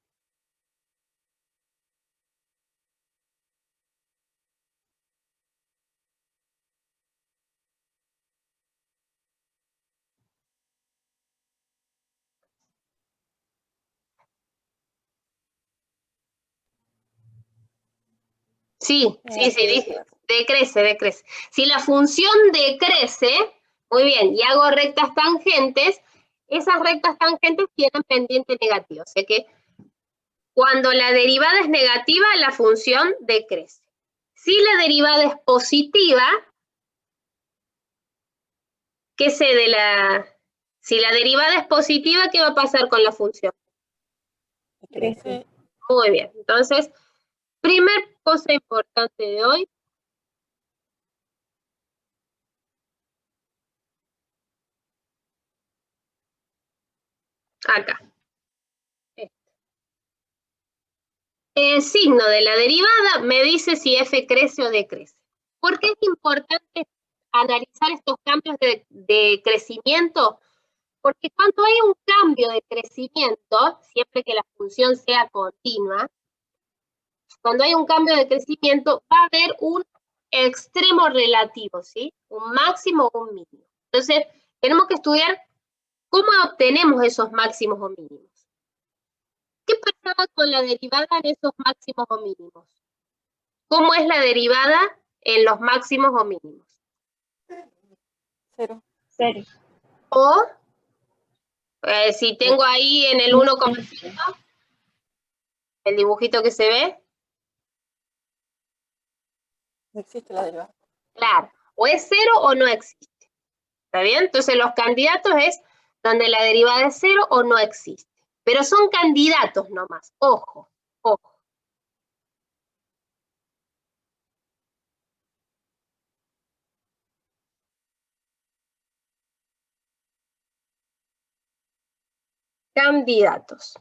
Sí, dije, decrece. Si la función decrece, muy bien, y hago rectas tangentes, esas rectas tangentes tienen pendiente negativo. O sea que cuando la derivada es negativa, la función decrece. Si la derivada es positiva, ¿qué sé de la...? Si la derivada es positiva, ¿qué va a pasar con la función? Crece. Muy bien, entonces, primer cosa importante de hoy. Acá. El signo de la derivada me dice si f crece o decrece. ¿Por qué es importante analizar estos cambios de crecimiento? Porque cuando hay un cambio de crecimiento, siempre que la función sea continua, cuando hay un cambio de crecimiento va a haber un extremo relativo, ¿sí? Un máximo o un mínimo. Entonces, tenemos que estudiar cómo obtenemos esos máximos o mínimos. ¿Qué pasaba con la derivada en esos máximos o mínimos? ¿Cómo es la derivada en los máximos o mínimos? 0. O, si tengo ahí en el 1,5, el dibujito que se ve. No existe la derivada. Claro, o es 0 o no existe. ¿Está bien? Entonces los candidatos es donde la derivada es 0 o no existe. Pero son candidatos nomás, ojo, ojo. candidatos.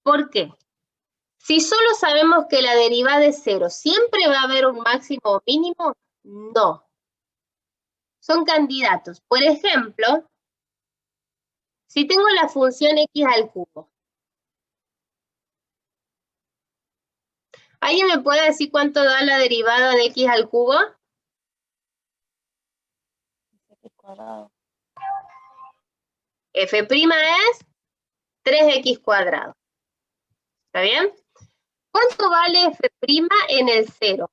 ¿Por qué? Si solo sabemos que la derivada es 0, ¿siempre va a haber un máximo o mínimo? No. Son candidatos. Por ejemplo, si tengo la función x al cubo. ¿Alguien me puede decir cuánto da la derivada de x al cubo? X cuadrado. F' es 3x cuadrado. ¿Está bien? ¿Cuánto vale f' en el 0?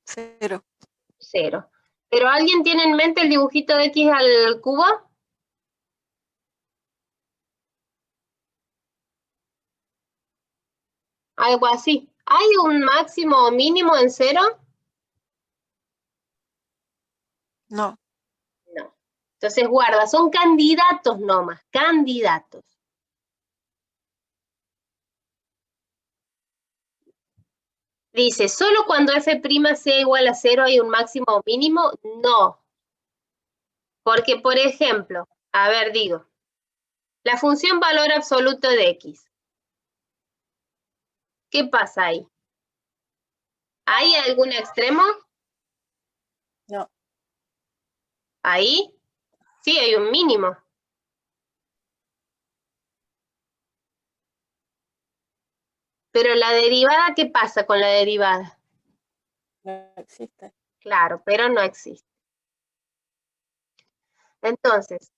0. 0. ¿Pero alguien tiene en mente el dibujito de x al cubo? Algo así. ¿Hay un máximo o mínimo en 0? No. No. Entonces guarda, son candidatos nomás, candidatos. Dice, ¿solo cuando f' sea igual a 0 hay un máximo o mínimo? No. Porque, por ejemplo, a ver, digo, la función valor absoluto de x. ¿Qué pasa ahí? ¿Hay algún extremo? No. ¿Ahí? Sí, hay un mínimo. Pero la derivada, ¿qué pasa con la derivada? No existe. Claro, pero no existe. Entonces,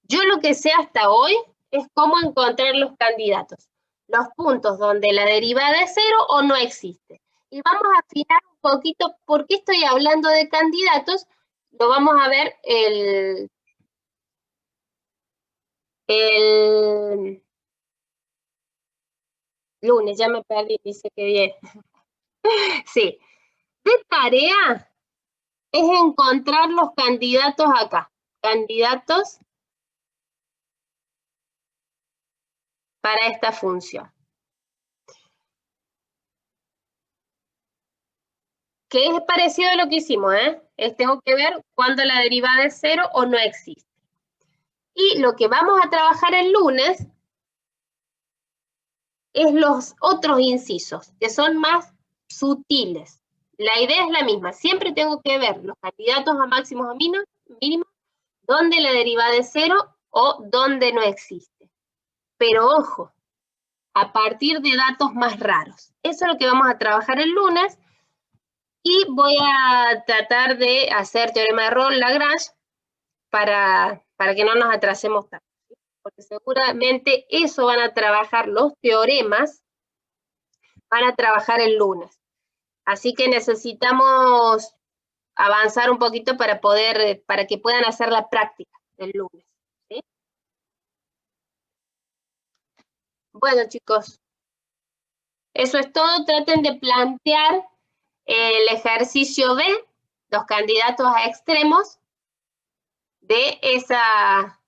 yo lo que sé hasta hoy es cómo encontrar los candidatos. Los puntos donde la derivada es 0 o no existe. Y vamos a afinar un poquito por qué estoy hablando de candidatos. Lo vamos a ver el lunes, ya me perdí, dice que bien. Sí. De tarea es encontrar los candidatos acá. Candidatos para esta función. Que es parecido a lo que hicimos, tengo que ver cuando la derivada es 0 o no existe. Y lo que vamos a trabajar el lunes es los otros incisos, que son más sutiles. La idea es la misma, siempre tengo que ver los candidatos a máximos o mínimos, donde la derivada es 0 o donde no existe. Pero ojo, a partir de datos más raros. Eso es lo que vamos a trabajar el lunes. Y voy a tratar de hacer teorema de Rolle-Lagrange para que no nos atrasemos tanto. Porque seguramente eso van a trabajar los teoremas, van a trabajar el lunes. Así que necesitamos avanzar un poquito para que puedan hacer la práctica el lunes. ¿Sí? Bueno, chicos, eso es todo. Traten de plantear el ejercicio B, los candidatos a extremos de esa